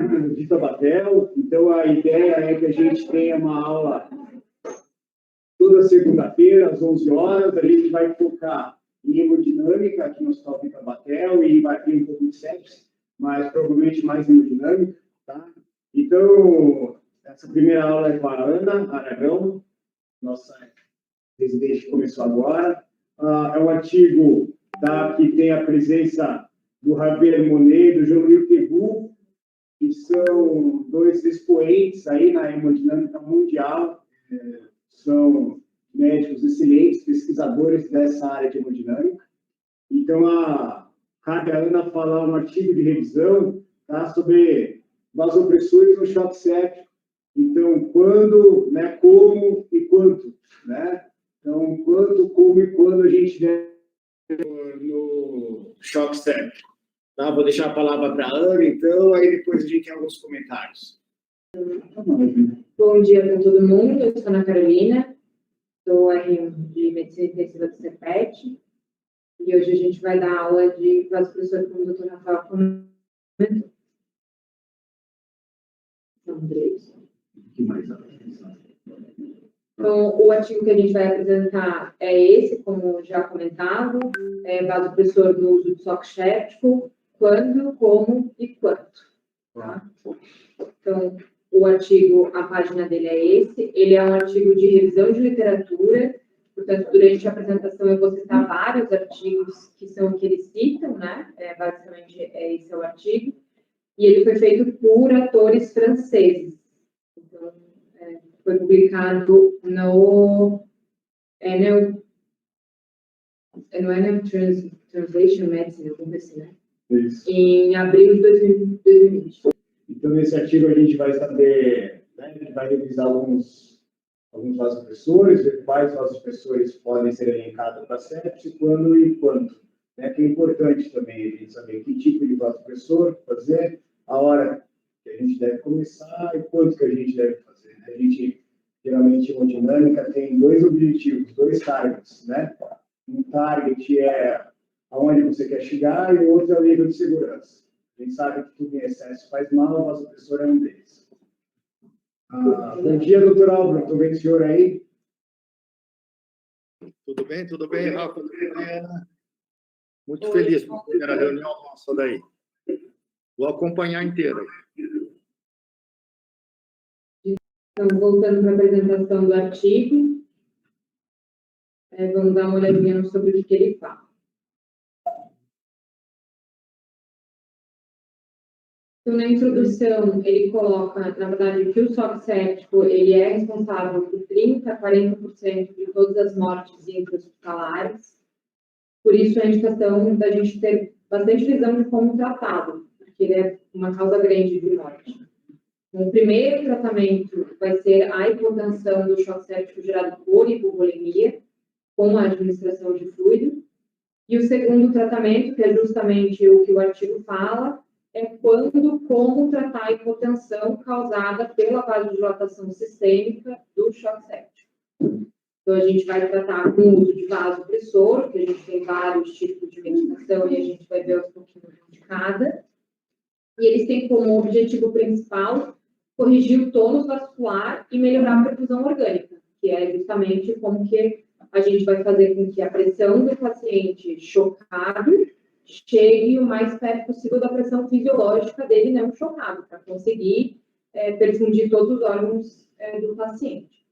de Taubaté. Então, a ideia é que a gente tenha uma aula toda segunda-feira, às 11 horas. A gente vai focar em hemodinâmica aqui no Hospital de Taubaté e vai ter um pouco de sepsis, mas provavelmente mais hemodinâmica, tá? Então, essa primeira aula é com a Ana Aragão, nossa residente que começou agora. É um artigo, tá, que tem a presença do Javier Monet, do Jean-Louis Pegu, que são dois expoentes aí na hemodinâmica mundial, são médicos excelentes, pesquisadores dessa área de hemodinâmica. Então, cabe a Ana falar um artigo de revisão, tá, sobre vasopressores no choque séptico. Então, quando, né, como e quanto, né? Então, quanto, como e quando a gente deve no choque séptico. Tá? Vou deixar a palavra para a Ana, então, aí depois a gente tem alguns comentários. Bom dia para todo mundo, eu sou Ana Carolina, sou R1 de Medicina Intensiva do CEPET, e hoje a gente vai dar aula de vasopressor como o Dr. Rafael comentou. Então, o artigo que a gente vai apresentar é esse, como já comentado, vasopressor do uso de choque séptico, quando, como e quanto. Tá? Então, o artigo, a página dele é esse, ele é um artigo de revisão de literatura, portanto, durante a apresentação eu vou citar vários artigos que são o que eles citam, né? Basicamente, esse é o artigo, e ele foi feito por autores franceses. Então, foi publicado no Translation Medicine, alguma assim, né? Isso. Em abril de 2020. Então, nesse artigo a gente vai saber, né, a gente vai revisar alguns vasopressores, ver quais vasopressores podem ser elencados para sepsis, quando e quanto. Né, que é importante também a gente saber que tipo de vasopressor fazer, a hora que a gente deve começar e quanto que a gente deve fazer. A gente, geralmente, em hemodinâmica, tem dois objetivos, dois targets, né? Um target é aonde você quer chegar e o outro é o nível de segurança. A gente sabe que tudo em excesso faz mal, o vasopressor é um deles. Bom dia, doutor Álvaro. Estou vendo o senhor aí. Tudo bem, Rafa? Tudo bem, Ana? Muito feliz com a primeira reunião nossa daí. Vou acompanhar inteira. Então, voltando para a apresentação do artigo, vamos dar uma olhadinha sobre o que ele fala. Então, na introdução, ele coloca, na verdade, que o choque séptico ele é responsável por 30% a 40% de todas as mortes intra-hospitalares. Por isso, a indicação da gente ter bastante visão de como tratá-lo, porque ele é uma causa grande de morte. O primeiro tratamento vai ser a hipotensão do choque séptico gerado por hipovolemia, com a administração de fluido. E o segundo tratamento, que é justamente o que o artigo fala, é como tratar a hipotensão causada pela vasodilatação sistêmica do choque séptico. Então, a gente vai tratar com o uso de vasopressor, que a gente tem vários tipos de medicação e a gente vai ver aos pouquinhos de cada. E eles têm como objetivo principal corrigir o tônus vascular e melhorar a perfusão orgânica, que é justamente como que a gente vai fazer com que a pressão do paciente chocado chegue o mais perto possível da pressão fisiológica dele não chocado, para conseguir perfundir todos os órgãos do paciente.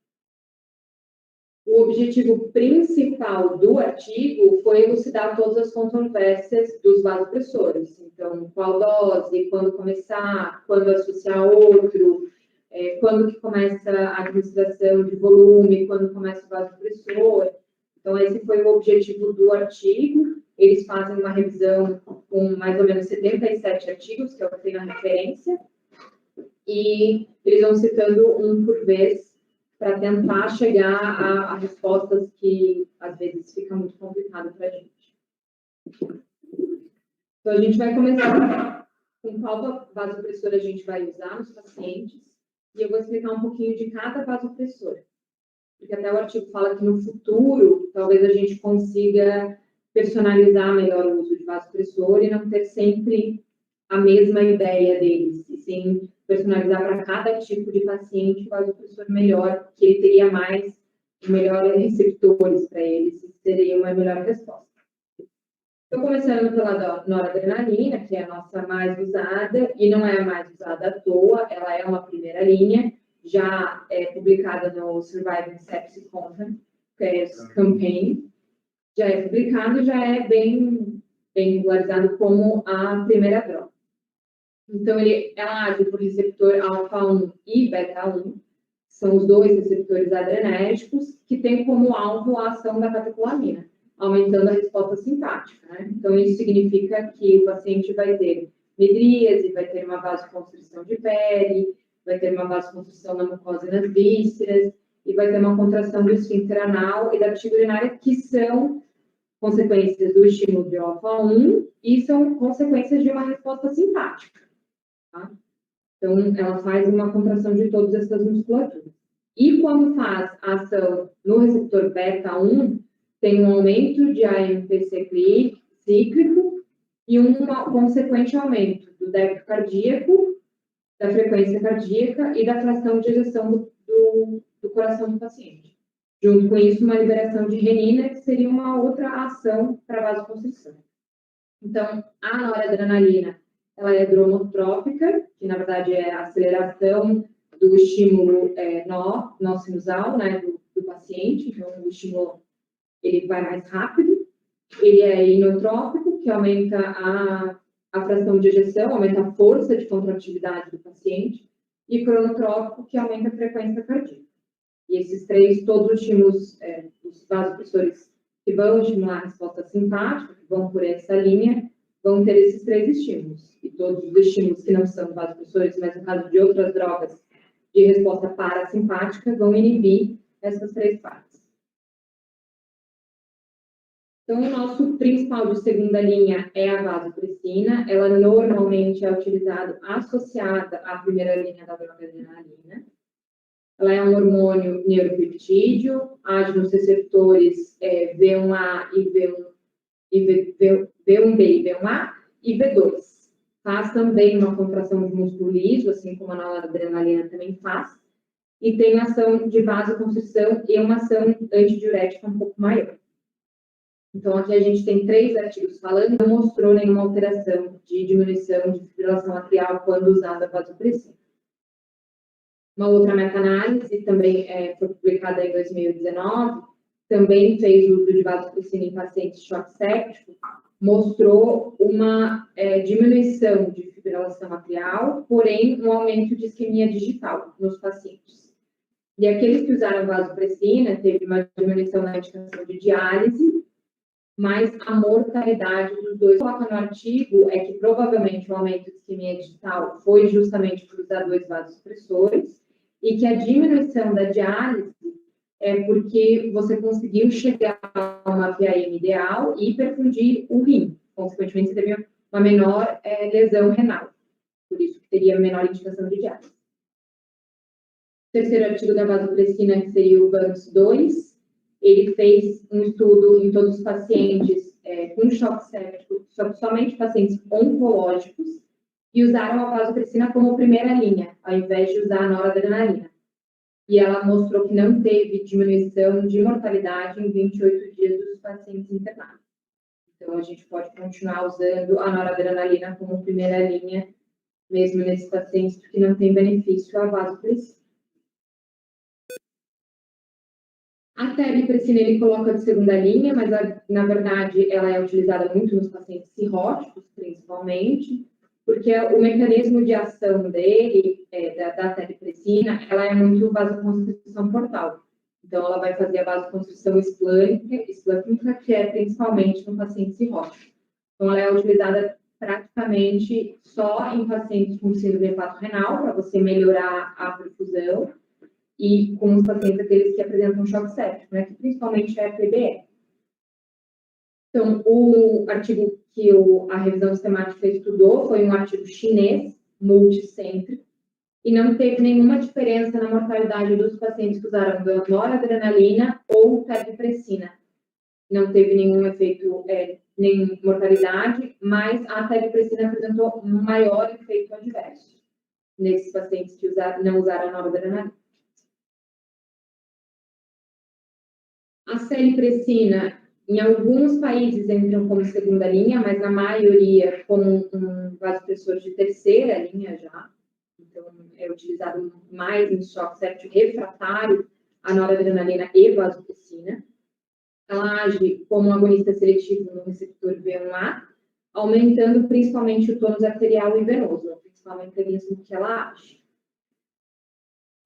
O objetivo principal do artigo foi elucidar todas as controvérsias dos vasopressores. Então, qual dose, quando começar, quando associar outro, quando que começa a administração de volume, quando começa o vasopressor. Então, esse foi o objetivo do artigo. Eles fazem uma revisão com mais ou menos 77 artigos, que é o que tem na referência, e eles vão citando um por vez para tentar chegar a respostas que, às vezes, fica muito complicado para a gente. Então, a gente vai começar com qual vasopressor a gente vai usar nos pacientes, e eu vou explicar um pouquinho de cada vasopressor. Porque até o artigo fala que, no futuro, talvez a gente consiga personalizar melhor o uso de vasopressor e não ter sempre a mesma ideia deles, e sim sim personalizar para cada tipo de paciente o vasopressor melhor, que ele teria mais, melhores receptores para eles, seria uma melhor resposta. Estou começando pela noradrenalina, que é a nossa mais usada, e não é a mais usada à toa, ela é uma primeira linha, já é publicada no Surviving Sepsis Campaign, já é publicado, já é bem regularizado como a primeira droga. Então, ela age por receptor alfa-1 e beta-1, são os dois receptores adrenérgicos, que têm como alvo a ação da catecolamina, aumentando a resposta simpática, né? Então, isso significa que o paciente vai ter midríase, vai ter uma vasoconstrição de pele, vai ter uma vasoconstrição na mucosa e nas vísceras, e vai ter uma contração do esfíncter anal e da bexiga urinária, que são consequências do estímulo de alfa-1 e são consequências de uma resposta simpática. Tá? Então, ela faz uma contração de todas essas musculaturas. E quando faz a ação no receptor beta-1, tem um aumento de AMPC cíclico e um consequente aumento do débito cardíaco, da frequência cardíaca e da fração de ejeção do coração do paciente. Junto com isso, uma liberação de renina, que seria uma outra ação para vasoconstrição. Então, a noradrenalina, ela é dromotrópica, que na verdade é a aceleração do estímulo nó sinusal, né, do paciente. Então, o estímulo ele vai mais rápido. Ele é inotrópico, que aumenta a fração de ejeção, aumenta a força de contratividade do paciente. E cronotrópico, que aumenta a frequência cardíaca. E esses três, todos os estímulos, os vasopressores que vão estimular a resposta simpática, que vão por essa linha, vão ter esses três estímulos. E todos os estímulos que não são vasopressores, mas no caso de outras drogas de resposta parasimpática, vão inibir essas três partes. Então, o nosso principal de segunda linha é a vasopressina. Ela normalmente é utilizada associada à primeira linha da noradrenalina. Ela é um hormônio neuropeptídeo, age nos receptores V1A e V1B e V1A e V2. Faz também uma contração de músculo liso, assim como a noradrenalina também faz, e tem ação de vasoconstrição e uma ação antidiurética um pouco maior. Então, aqui a gente tem 3 artigos falando, não mostrou nenhuma alteração de diminuição de fibrilação atrial quando usada a vasopressina. Uma outra meta-análise, também foi publicada em 2019, também fez uso de vasopressina em pacientes de choque séptico, mostrou uma diminuição de fibrilação atrial, porém um aumento de isquemia digital nos pacientes. E aqueles que usaram vasopressina teve uma diminuição na indicação de diálise, mas a mortalidade dos dois. O que coloca no artigo é que provavelmente o aumento de isquemia digital foi justamente por usar 2 vasopressores e que a diminuição da diálise é porque você conseguiu chegar a uma VAM ideal e perfundir o rim. Consequentemente, você teve uma menor lesão renal. Por isso que teria menor indicação de diálise. O terceiro artigo da vasopressina, que seria o VANCS-2, ele fez um estudo em todos os pacientes com choque séptico, somente pacientes oncológicos, e usaram a vasopressina como primeira linha, ao invés de usar a noradrenalina. E ela mostrou que não teve diminuição de mortalidade em 28 dias dos pacientes internados. Então, a gente pode continuar usando a noradrenalina como primeira linha, mesmo nesses pacientes que não têm benefício à vasopressina. A terlipressina ele coloca de segunda linha, mas na verdade ela é utilizada muito nos pacientes cirróticos, principalmente, porque o mecanismo de ação dele, da terlipressina, ela é muito vasoconstrição portal. Então, ela vai fazer a vasoconstrição esplâncnica, que é principalmente no paciente cirrótico. Então, ela é utilizada praticamente só em pacientes com síndrome hepatorenal, para você melhorar a perfusão, e com os pacientes aqueles que apresentam choque séptico, né, que principalmente é a PBE. Então, o artigo que a revisão sistemática estudou foi um artigo chinês, multicêntrico, e não teve nenhuma diferença na mortalidade dos pacientes que usaram noradrenalina ou terlipressina. Não teve nenhum efeito, nem mortalidade, mas a terlipressina apresentou um maior efeito adverso. nesses pacientes que não usaram a noradrenalina. A celipressina, em alguns países, entram como segunda linha, mas na maioria como um vasopressor de terceira linha já. Então, é utilizado mais em choque séptico refratário a noradrenalina e vasopressina. Ela age como um agonista seletivo no receptor V1A, aumentando principalmente o tônus arterial e venoso, é o principal mecanismo que ela age.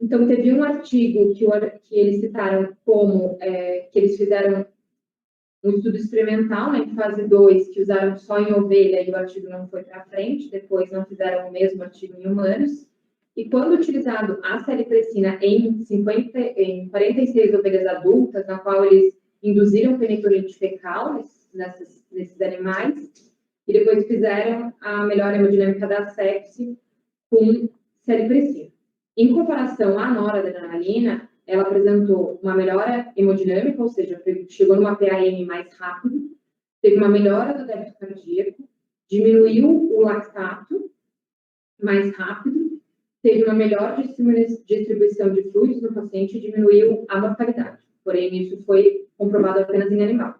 Então, teve um artigo que eles citaram como que eles fizeram um estudo experimental, né, em fase 2, que usaram só em ovelha e o artigo não foi para frente, depois não fizeram o mesmo artigo em humanos. E quando utilizado a celipressina em 46 ovelhas adultas, na qual eles induziram feniculite fecal nesses animais, e depois fizeram a melhora hemodinâmica da sepse com celipressina. Em comparação à noradrenalina, ela apresentou uma melhora hemodinâmica, ou seja, chegou numa PAM mais rápido, teve uma melhora do débito cardíaco, diminuiu o lactato mais rápido, teve uma melhor distribuição de fluidos no paciente e diminuiu a mortalidade. Porém, isso foi comprovado apenas em animal.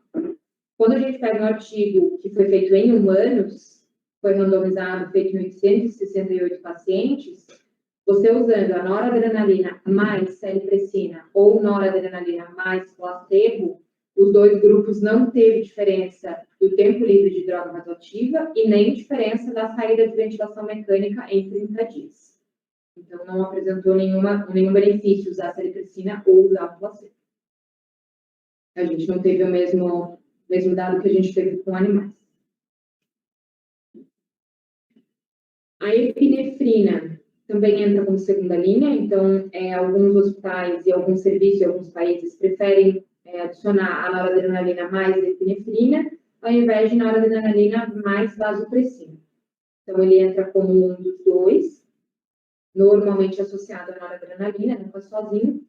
Quando a gente pega um artigo que foi feito em humanos, foi randomizado, feito em 868 pacientes, você usando a noradrenalina mais celipressina ou noradrenalina mais placebo, os dois grupos não teve diferença do tempo livre de droga vasoativa e nem diferença da saída de ventilação mecânica em 30 dias. Então, não apresentou nenhum benefício usar a celipressina ou usar o placebo. A gente não teve o mesmo dado que a gente teve com animais. A epinefrina também entra como segunda linha, então, alguns hospitais e alguns serviços em alguns países preferem adicionar a noradrenalina mais epinefrina, ao invés de noradrenalina mais vasopressina. Então, ele entra como um dos dois, normalmente associado à noradrenalina, não faz sozinho,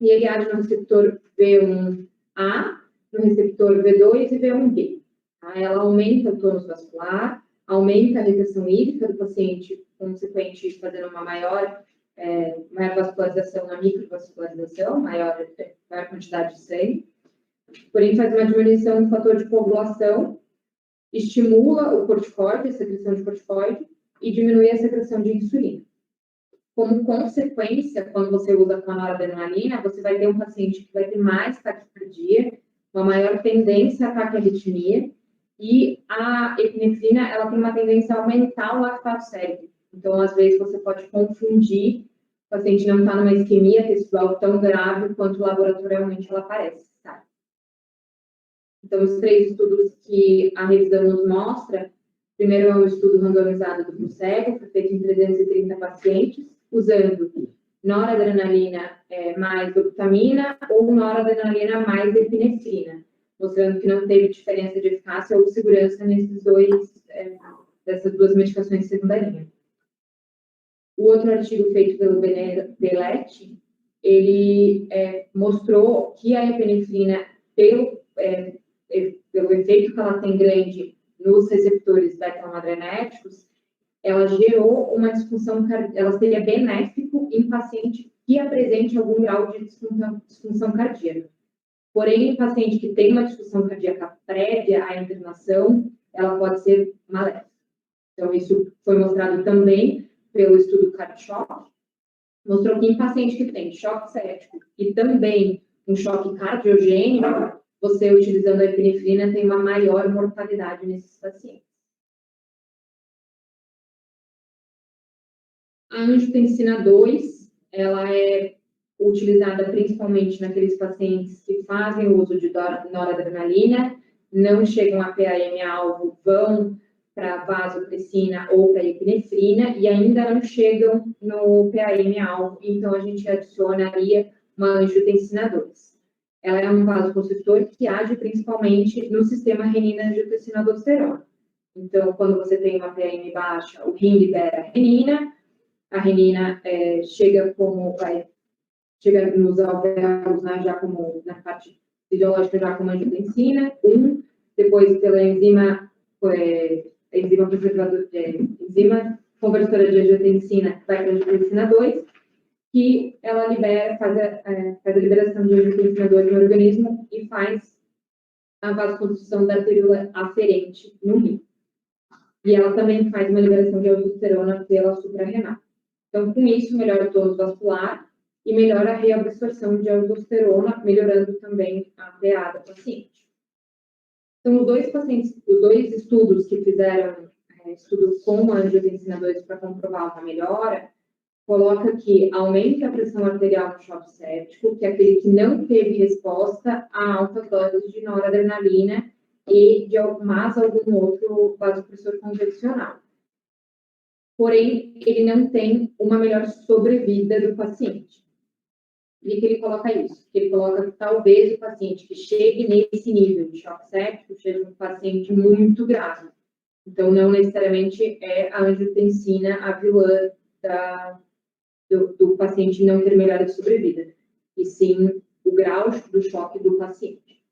e ele age no receptor V1A, no receptor V2 e V1B. Tá? Ela aumenta o tônus vascular, aumenta a retenção hídrica do paciente, consequente fazendo uma maior vascularização na microvascularização, maior quantidade de sangue. Porém, faz uma diminuição do fator de coagulação, estimula o corticoide, a secreção de corticoide, e diminui a secreção de insulina. Como consequência, quando você usa com a noradrenalina, você vai ter um paciente que vai ter mais taquicardia, uma maior tendência a taquiarritmia, e a epinefrina, ela tem uma tendência a aumentar o lactato sérico. Então, às vezes, você pode confundir, o paciente não está numa isquemia textual tão grave quanto laboratorialmente ela parece, tá? Então, os 3 estudos que a revisão nos mostra, primeiro é um estudo randomizado do cego, foi feito em 330 pacientes, usando noradrenalina mais dobutamina ou noradrenalina mais epinefrina, mostrando que não teve diferença de eficácia ou segurança dessas duas medicações de segunda linha. O outro artigo feito pelo Belletti, ele mostrou que a epinefrina, pelo efeito que ela tem grande nos receptores beta-adrenéticos, ela gerou uma disfunção, ela seria benéfico em paciente que apresente algum grau de disfunção cardíaca. Porém, em paciente que tem uma disfunção cardíaca prévia à internação, ela pode ser maléfica. Então, isso foi mostrado também pelo estudo CardShock, mostrou que em paciente que tem choque séptico e também um choque cardiogênico, você utilizando a epinefrina tem uma maior mortalidade nesses pacientes. A angiotensina 2, ela é utilizada principalmente naqueles pacientes que fazem o uso de noradrenalina, não chegam a PAM-alvo, vão para vasopressina ou para epinefrina e ainda não chegam no PAM-alvo, então a gente adicionaria uma angiotensina 2. Ela é um vasoconstritor que age principalmente no sistema renina-angiotensina-aldosterona. Então, quando você tem uma PAM baixa, o rim libera a renina chega nos alvéolos, né, já como na parte fisiológica, já como angiotensina, depois pela enzima conversora de angiotensina vai para a angiotensina 2, que ela faz a liberação de angiotensina 2 no organismo e faz a vasoconstrição da arteríola aferente no rim. E ela também faz uma liberação de aldosterona pela suprarrenal. Então, com isso, melhora o tônus vascular e melhora a reabsorção de aldosterona, melhorando também a PA da paciente. Então, os dois estudos que fizeram estudo com a angiotensina 2 para comprovar uma melhora, coloca que aumenta a pressão arterial no choque séptico, que é aquele que não teve resposta a altas doses de noradrenalina e de mais algum outro vasopressor convencional. Porém, ele não tem uma melhor sobrevida do paciente. E que ele coloca isso? Ele coloca que talvez o paciente que chegue nesse nível de choque séptico seja um paciente muito grave. Então, não necessariamente é a angiotensina a vilã do paciente não ter melhora de sobrevida, e sim o grau do choque do paciente.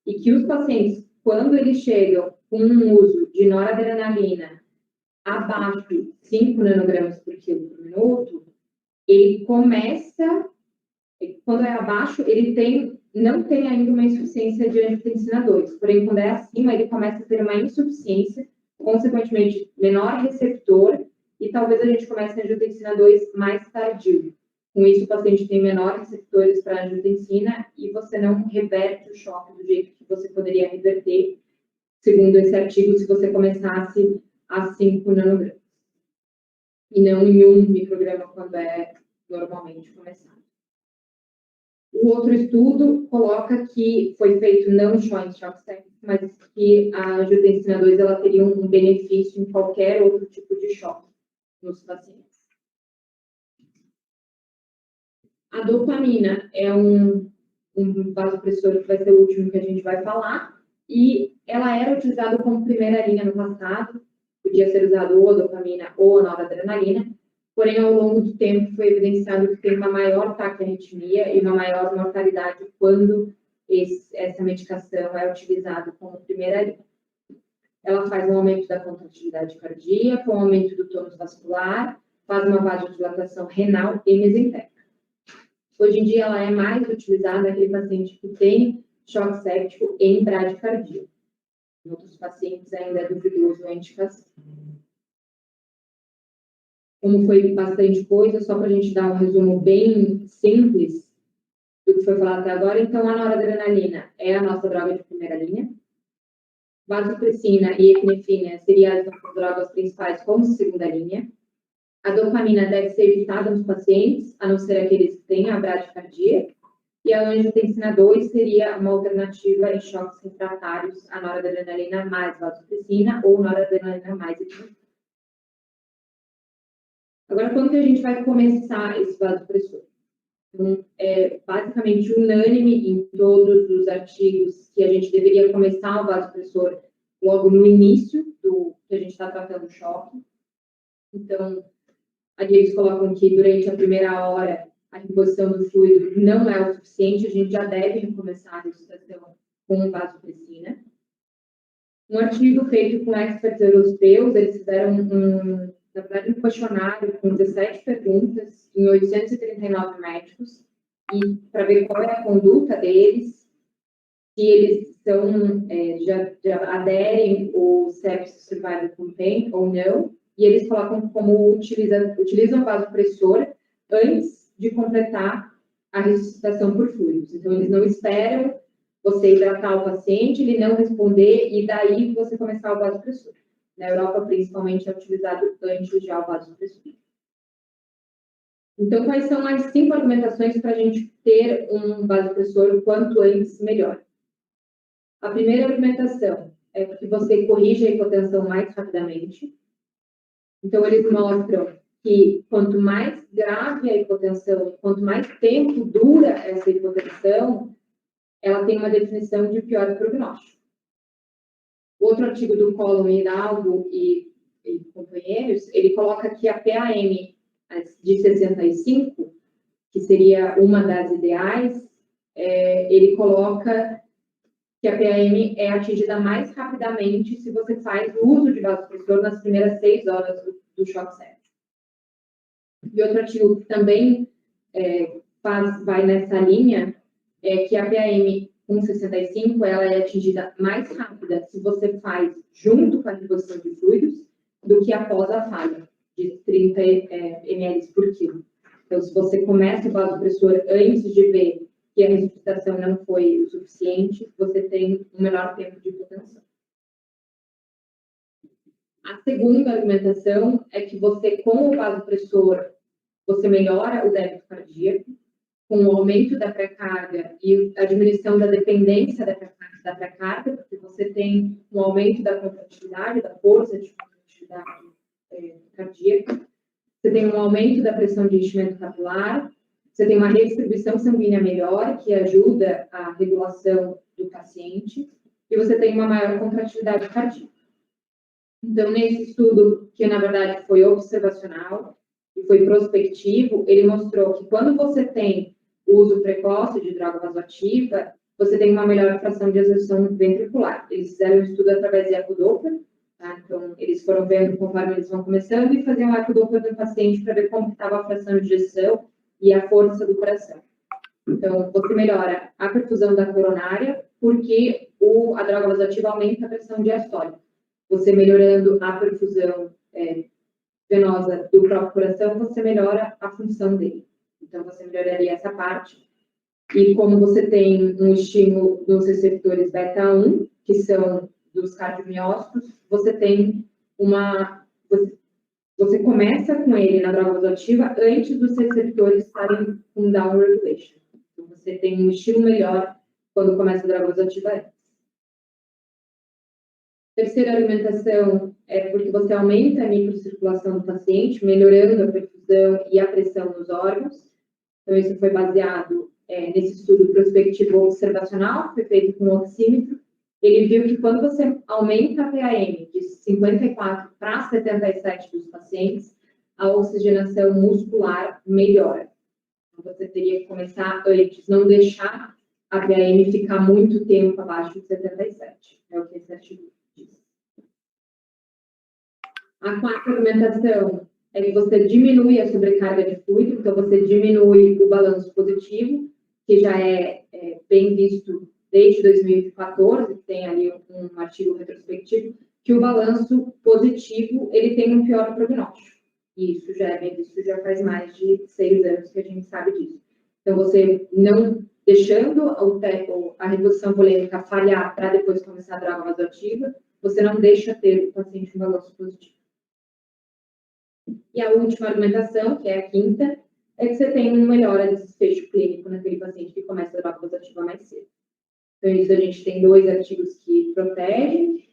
E que os pacientes, quando eles chegam com um uso de noradrenalina abaixo de 5 nanogramas por quilo por minuto, ele começa, quando é abaixo, ele não tem ainda uma insuficiência de angiotensina 2, porém, quando é acima, ele começa a ter uma insuficiência, consequentemente, menor receptor, e talvez a gente comece a angiotensina 2 mais tardio. Com isso, o paciente tem menores receptores para a angiotensina e você não reverte o choque do jeito que você poderia reverter, segundo esse artigo, se você começasse a 5 nanogramas. E não em 1 micrograma, quando é normalmente começado. O outro estudo coloca que foi feito não só em choque séptico, mas que a angiotensina 2 ela teria um benefício em qualquer outro tipo de choque nos pacientes. A dopamina é um vasopressor que vai ser o último que a gente vai falar, e ela era utilizada como primeira linha no passado, podia ser usado ou a dopamina ou a noradrenalina, porém, ao longo do tempo, foi evidenciado que tem uma maior taquiarritmia e uma maior mortalidade quando essa medicação é utilizada como primeira linha. Ela faz um aumento da contratividade cardíaca, um aumento do tônus vascular, faz uma vasodilatação renal e mesentérica. Hoje em dia, ela é mais utilizada naquele paciente que tem choque séptico em bradicardia. Em outros pacientes, ainda é duvidoso a indicação. Como foi bastante coisa, só para a gente dar um resumo bem simples do que foi falado até agora. Então, a noradrenalina é a nossa droga de primeira linha. Vasopressina e epinefrina seriam as nossas drogas principais como segunda linha. A dopamina deve ser evitada nos pacientes, a não ser aqueles que têm a bradicardia. E a angiotensina 2 seria uma alternativa em choques refratários à noradrenalina mais vasopressina ou noradrenalina mais epinefrina. Agora, quando que a gente vai começar esse vasopressor? Então, é basicamente unânime em todos os artigos que a gente deveria começar o vasopressor logo no início do que a gente está tratando o choque. Então, ali eles colocam que durante a primeira hora a reposição do fluido não é o suficiente, a gente já deve começar a ressuscitação com vasopressina. Um artigo feito com experts europeus, eles fizeram na verdade, um questionário com 17 perguntas em 839 médicos, e para ver qual é a conduta deles, se eles já aderem o Sepsis Survival Campaign ou não, e eles colocam como utilizam o vasopressor antes de completar a ressuscitação por fluidos. Então, eles não esperam você hidratar o paciente, ele não responder, e daí você começar o vasopressor. Na Europa, principalmente, é utilizado antes já o vasopressor. Então, quais são as 5 argumentações para a gente ter um vasopressor o quanto antes melhor? A primeira argumentação é que você corrige a hipotensão mais rapidamente. Então, eles mostram que quanto mais grave a hipotensão, quanto mais tempo dura essa hipotensão, ela tem uma definição de pior prognóstico. Outro artigo do Collum e Hidalgo e companheiros, ele coloca que a PAM de 65, que seria uma das ideais, ele coloca que a PAM é atingida mais rapidamente se você faz o uso de vasopressor nas primeiras 6 horas do choque séptico. E outro artigo que também vai nessa linha é que a PAM com 65 ela é atingida mais rápida se você faz junto com a reposição de fluidos do que após a falha de 30 ml por quilo. Então, se você começa o vasopressor antes de ver que a ressuscitação não foi o suficiente, você tem um menor tempo de hipotensão. A segunda argumentação é que você, com o vasopressor, você melhora o débito cardíaco, com o aumento da pré-carga e a diminuição da dependência da pré-carga, porque você tem um aumento da contratividade, da força de contratividade cardíaca, você tem um aumento da pressão de enchimento capilar, você tem uma redistribuição sanguínea melhor, que ajuda a regulação do paciente, e você tem uma maior contratividade cardíaca. Então, nesse estudo, que na verdade foi observacional e foi prospectivo, ele mostrou que quando você tem o uso precoce de droga vasoativa, você tem uma melhor fração de exerção ventricular. Eles fizeram um estudo através de ecodoppler, tá? Então, eles foram vendo conforme eles vão começando e faziam um ecodoppler do paciente para ver como estava a fração de ejeção e a força do coração. Então, você melhora a perfusão da coronária, porque a droga vasoativa aumenta a pressão diastólica. Você melhorando a perfusão venosa do próprio coração, você melhora a função dele. Então, você melhoraria essa parte. E como você tem um estímulo dos receptores beta-1, que são dos cardiomiócitos, você tem você começa com ele na droga vasoativa antes dos receptores estarem com down regulation. Então, você tem um estímulo melhor quando começa a droga vasoativa antes. Terceira argumentação é porque você aumenta a microcirculação do paciente, melhorando a perfusão e a pressão nos órgãos. Então, isso foi baseado nesse estudo prospectivo observacional, que foi feito com oxímetro. Ele viu que quando você aumenta a PAM de 54 para 77 dos pacientes, a oxigenação muscular melhora. Então, você teria que começar antes, não deixar a PAM ficar muito tempo abaixo de 77. É o que esse artigo diz. A quarta argumentação é que você diminui a sobrecarga de fluido, então você diminui o balanço positivo, que já é bem visto desde 2014, que tem ali um artigo retrospectivo, que o balanço positivo ele tem um pior prognóstico. E isso já é bem visto, já faz mais de 6 anos que a gente sabe disso. Então, você não deixando a reposição volêmica falhar para depois começar a droga vasoativa, você não deixa ter o paciente um balanço positivo. E a última argumentação, que é a quinta, é que você tem uma melhora de desfecho clínico naquele paciente que começa a droga vasoativa mais cedo. Então, isso a gente tem 2 artigos que protegem.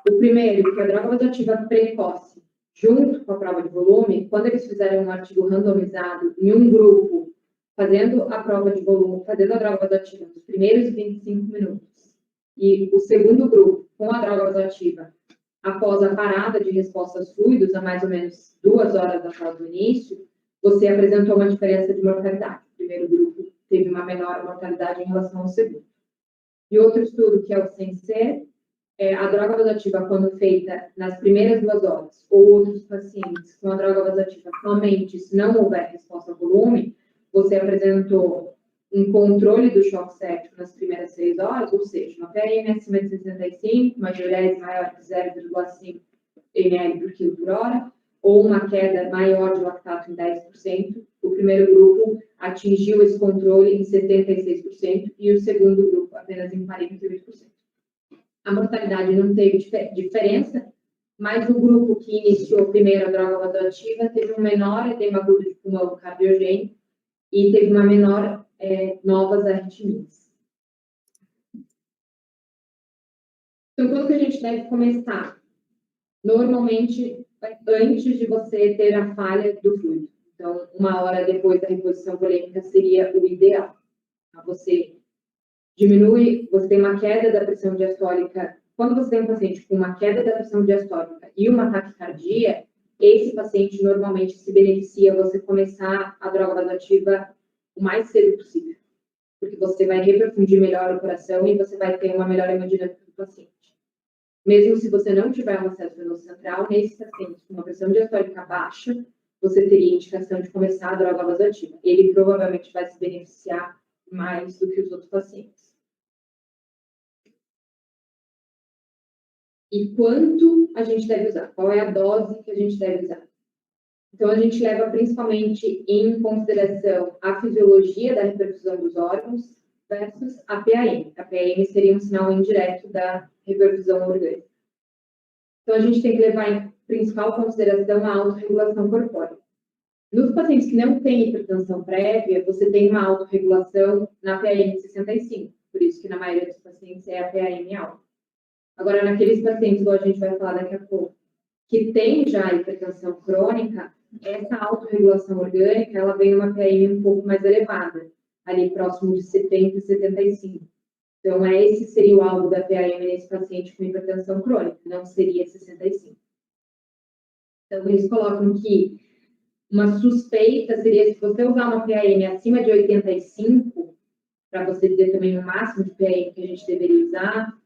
O primeiro, que é a droga vasoativa precoce, junto com a prova de volume, quando eles fizeram um artigo randomizado em um grupo, fazendo a prova de volume, fazendo a droga vasoativa nos primeiros 25 minutos, e o segundo grupo, com a droga vasoativa, após a parada de resposta aos fluidos, a mais ou menos 2 horas após o início, você apresentou uma diferença de mortalidade. O primeiro grupo teve uma menor mortalidade em relação ao segundo. E outro estudo, que é o SENSER, a droga vasoativa, quando feita nas primeiras 2 horas, ou outros pacientes com a droga vasoativa somente, se não houver resposta ao volume, você apresentou um controle do choque séptico nas primeiras 6 horas, ou seja, uma PAM acima de 65, uma diurese maior que 0,5 ml por quilo por hora, ou uma queda maior de lactato em 10%. O primeiro grupo atingiu esse controle em 76% e o segundo grupo apenas em 48%. A mortalidade não teve diferença, mas o grupo que iniciou primeiro a droga vasoativa teve um menor edema agudo de pulmão cardiogênico e teve uma menor novas arritmias. Então, quando que a gente deve começar? Normalmente, antes de você ter a falha do fluido. Então, 1 hora depois da reposição volêmica seria o ideal. Você diminui, você tem uma queda da pressão diastólica. Quando você tem um paciente com uma queda da pressão diastólica e uma taquicardia, esse paciente normalmente se beneficia você começar a droga vasoativa o mais cedo possível. porque você vai reperfundir melhor o coração e você vai ter uma melhor hemodinâmica do paciente. Mesmo se você não tiver um acesso venoso central, nesses pacientes com uma pressão diastólica baixa, você teria indicação de começar a droga vasoativa. Ele provavelmente vai se beneficiar mais do que os outros pacientes. E quanto a gente deve usar? Qual é a dose que a gente deve usar? Então, a gente leva principalmente em consideração a fisiologia da reperfusão dos órgãos versus a PAM. A PAM seria um sinal indireto da reperfusão orgânica. Então, a gente tem que levar em principal consideração a autorregulação corpórea. Nos pacientes que não têm hipertensão prévia, você tem uma autorregulação na PAM de 65, por isso que na maioria dos pacientes é a PAM alta. Agora, naqueles pacientes, igual a gente vai falar daqui a pouco, que tem já hipertensão crônica, essa autorregulação orgânica, ela vem numa PAM um pouco mais elevada, ali próximo de 70, 75. Então, esse seria o alvo da PAM nesse paciente com hipertensão crônica, não seria 65. Então, eles colocam que uma suspeita seria se você usar uma PAM acima de 85, para você dizer também o máximo de PAM que a gente deveria usar,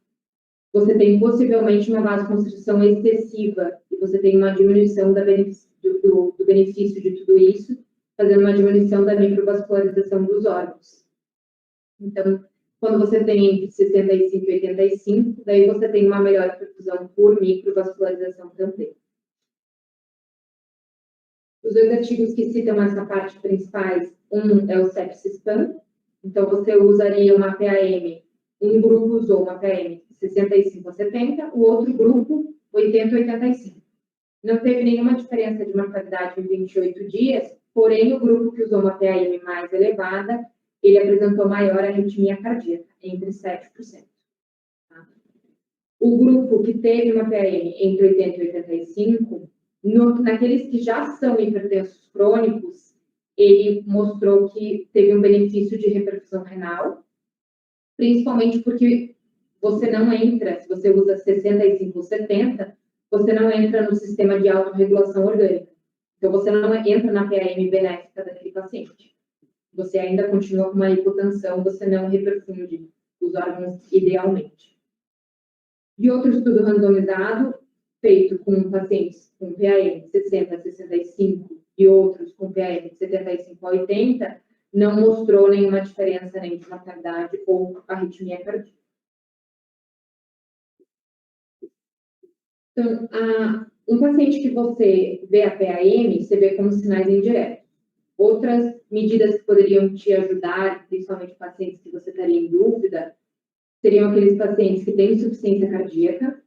você tem possivelmente uma vasoconstrição excessiva e você tem uma diminuição do benefício de tudo isso, fazendo uma diminuição da microvascularização dos órgãos. Então, quando você tem entre 65 e 85, daí você tem uma melhor perfusão por microvascularização também. Os dois artigos que citam essa parte principais, um é o Sepsis-PAN, então você usaria uma PAM, um grupo usou uma PAM 65 a 70, o outro grupo 80 a 85. Não teve nenhuma diferença de mortalidade em 28 dias, porém o grupo que usou uma PAM mais elevada, ele apresentou maior arritmia cardíaca, entre 7%. Tá? O grupo que teve uma PAM entre 80 e 85, naqueles que já são hipertensos crônicos, ele mostrou que teve um benefício de reperfusão renal, principalmente porque você não entra, se você usa 65 ou 70, você não entra no sistema de autorregulação orgânica. Então, você não entra na PAM benéfica daquele paciente. Você ainda continua com uma hipotensão, você não reperfunde os órgãos idealmente. De outro estudo randomizado, feito com pacientes com PAM de 60 a 65 e outros com PAM de 75 a 80, não mostrou nenhuma diferença nem de mortalidade ou arritmia cardíaca. Então, um paciente que você vê a PAM, você vê como sinais indiretos. Outras medidas que poderiam te ajudar, principalmente pacientes que você estaria em dúvida, seriam aqueles pacientes que têm insuficiência cardíaca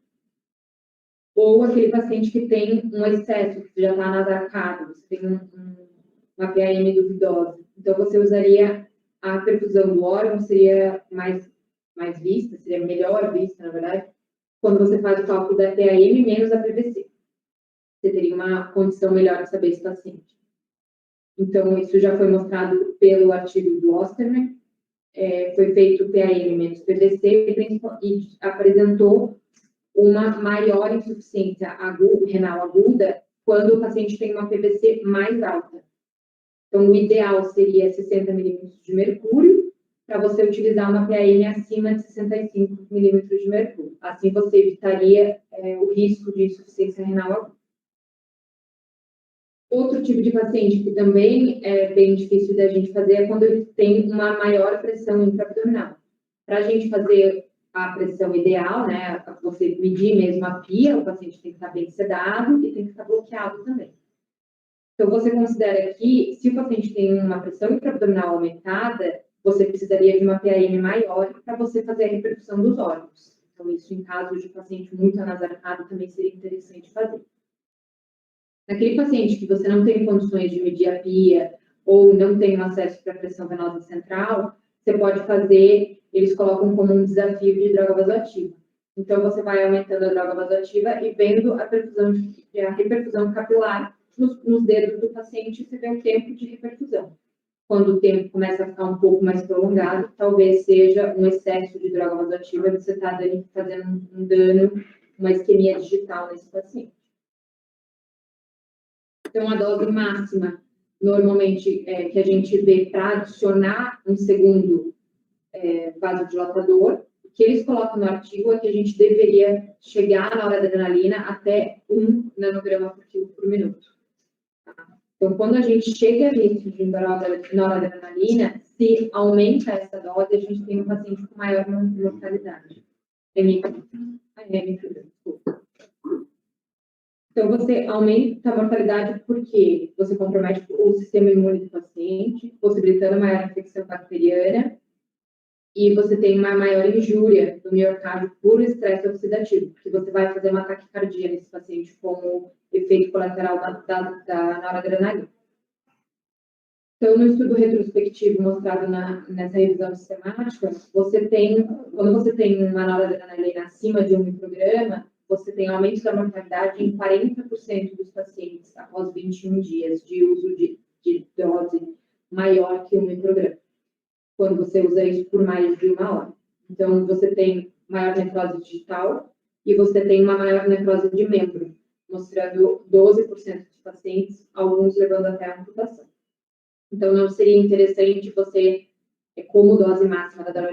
ou aquele paciente que tem um excesso, que já está nasarcado, você tem uma PAM duvidosa. Então, você usaria a perfusão do órgão, seria mais vista, seria melhor vista, na verdade, quando você faz o cálculo da PAM menos a PVC. Você teria uma condição melhor de saber esse paciente. Então, isso já foi mostrado pelo artigo do Osterman, foi feito PAM menos PVC e apresentou uma maior insuficiência renal aguda quando o paciente tem uma PVC mais alta. Então, o ideal seria 60 milímetros de mercúrio, para você utilizar uma PAM acima de 65 milímetros de mercúrio. Assim, você evitaria o risco de insuficiência renal aguda. Outro tipo de paciente que também é bem difícil da gente fazer é quando ele tem uma maior pressão intraabdominal. Para a gente fazer a pressão ideal, né, você medir mesmo a pia, o paciente tem que estar bem sedado e tem que estar bloqueado também. Então, você considera que, se o paciente tem uma pressão intraabdominal aumentada, você precisaria de uma PAM maior para você fazer a repercussão dos órgãos. Então, isso em caso de paciente muito anasarcado também seria interessante fazer. Naquele paciente que você não tem condições de medir a pia ou não tem acesso para a pressão venosa central, você pode fazer, eles colocam como um desafio de droga vasoativa. Então, você vai aumentando a droga vasoativa e vendo a reperfusão capilar nos dedos do paciente, você vê o tempo de reperfusão. Quando o tempo começa a ficar um pouco mais prolongado, talvez seja um excesso de droga vasoativa, você está fazendo um dano, uma isquemia digital nesse paciente. Então, a dose máxima, normalmente, que a gente vê para adicionar um segundo vasodilatador. O que eles colocam no artigo é que a gente deveria chegar na noradrenalina até 1 nanograma por quilo por minuto. Então, quando a gente chega nisso de noradrenalina, se aumenta essa dose, a gente tem um paciente com maior mortalidade. Desculpa. Então, você aumenta a mortalidade porque você compromete o sistema imune do paciente, possibilitando maior infecção bacteriana, e você tem uma maior injúria do miocárdio por estresse oxidativo, porque você vai fazer uma taquicardia nesse paciente como efeito colateral da noradrenalina. Então, no estudo retrospectivo mostrado nessa revisão sistemática, quando você tem uma noradrenalina acima de 1 micrograma, você tem aumento da mortalidade em 40% dos pacientes após 21 dias de uso de dose maior que 1 micrograma, quando você usa isso por mais de 1 hora. Então, você tem maior necrose digital e você tem uma maior necrose de membro, mostrando 12% dos pacientes, alguns levando até a amputação. Então, não seria interessante você, como dose máxima da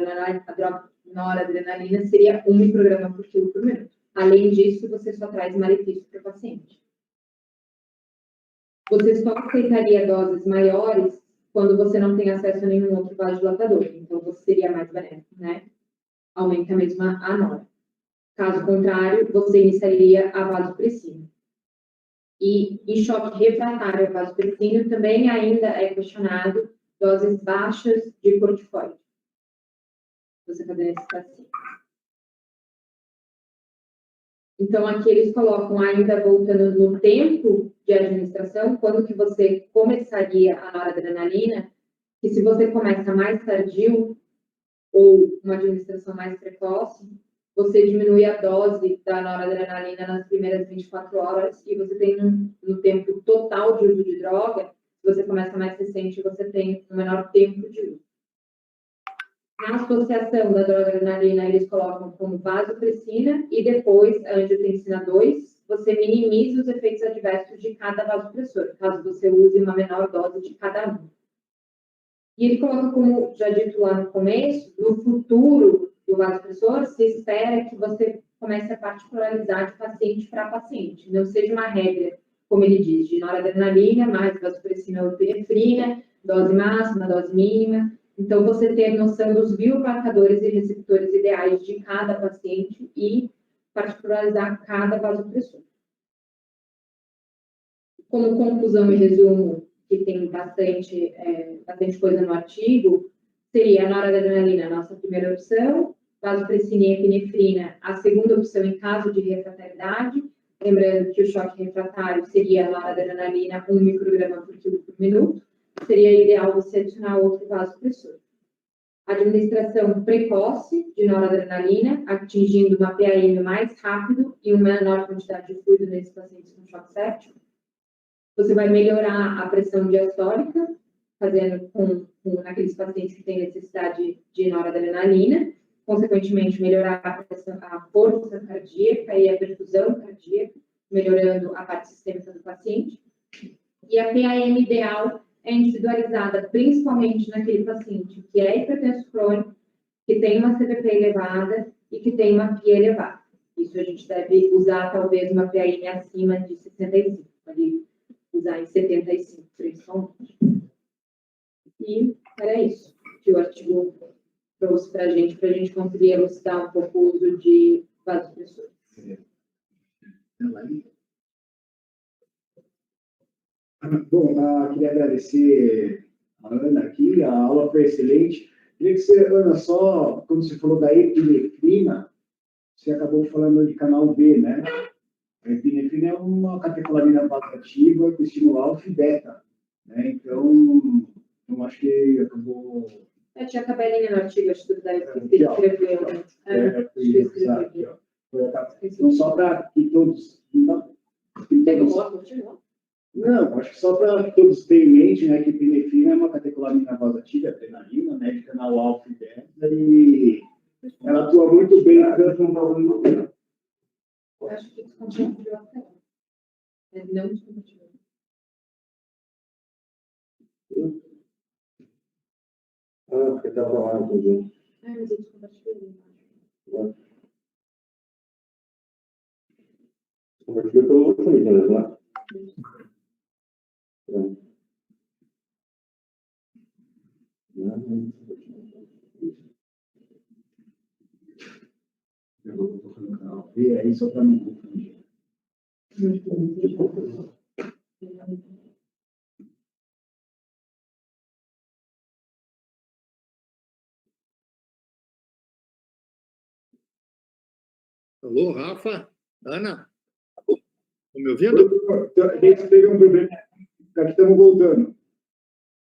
noradrenalina, seria 1 micrograma por quilo por minuto. Além disso, você só traz malefício para o paciente. Você só aceitaria doses maiores quando você não tem acesso a nenhum outro vasodilatador. Então, você seria mais benéfico, né? Aumenta mesmo a nora. Caso contrário, você iniciaria a vasopressina. E em choque refratário ao vasopressina também ainda é questionado doses baixas de corticoide. Você fazer esse paciente. Então, aqui eles colocam ainda voltando no tempo de administração, quando que você começaria a noradrenalina, que se você começa mais tardio ou uma administração mais precoce, você diminui a dose da noradrenalina nas primeiras 24 horas e você tem no tempo total de uso de droga, se você começa mais recente, você tem um menor tempo de uso. Na associação da noradrenalina, eles colocam como vasopressina e depois a angiotensina 2, você minimiza os efeitos adversos de cada vasopressor, caso você use uma menor dose de cada um. E ele coloca, como já dito lá no começo, no futuro do vasopressor, se espera que você comece a particularizar de paciente para paciente. Não seja uma regra, como ele diz, de noradrenalina, mais vasopressina ou epinefrina, dose máxima, dose mínima. Então, você ter noção dos biomarcadores e receptores ideais de cada paciente e particularizar cada vasopressor. Como conclusão e resumo, que tem bastante coisa no artigo, seria a noradrenalina a nossa primeira opção, vasopressina e epinefrina a segunda opção em caso de refratariedade, lembrando que o choque refratário seria a noradrenalina 1 micrograma por quilo por minuto, seria ideal você adicionar outro vasopressor. Administração precoce de noradrenalina, atingindo uma PAM mais rápido e uma menor quantidade de fluido nesses pacientes com choque séptico. Você vai melhorar a pressão diastólica, fazendo com aqueles pacientes que têm necessidade de noradrenalina, consequentemente melhorar a força cardíaca e a perfusão cardíaca, melhorando a parte sistêmica do paciente. E a PAM ideal é individualizada principalmente naquele paciente que é hipertenso crônico, que tem uma CPP elevada e que tem uma PIA elevada. Isso a gente deve usar talvez uma PAM acima de 65, ali usar em 75, principalmente. E era isso que o artigo trouxe para a gente conseguir elucidar um pouco o uso de vasopressores. Bom, queria agradecer a Ana aqui, a aula foi excelente. Queria que você, Ana, só quando você falou da epinefrina, você acabou falando de canal B, né? A epinefrina é uma catecolamina vasoativa que estimula alfa e beta, né? Então, eu acho que acabou... Tinha a tabelinha no artigo, acho que escreveu. Então, só para que todos... Não, acho que só para que todos tenham em mente, né, que epinefrina é uma catecolamina vasoativa, adrenalina, né, de canal alfa e beta, e ela atua muito bem tanto no volume. Eu acho que descompartilhou a tela. Não descompartilhou. Porque estava lá, mas eu compartilhei. Compartilhou pelo outro link, né? Eu vou colocar no canal B aí só para não confundir. Alô, Rafa? Ana? Estão me ouvindo? A gente teve um problema. Aqui estamos voltando.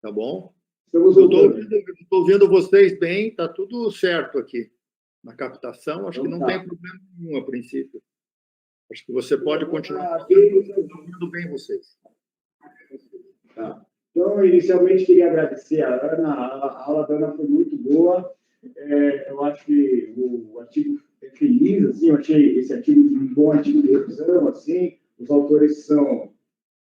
Tá bom. Estamos Eu voltando. estou ouvindo vocês bem, está tudo certo aqui na captação. Acho que não Então tá. tem problema nenhum a princípio. Acho que você pode continuar ouvindo bem vocês. Tá. Então, inicialmente, queria agradecer a Ana. A aula da Ana foi muito boa. Eu acho que o artigo é feliz, assim, eu achei esse artigo um bom artigo de revisão, assim. Os autores são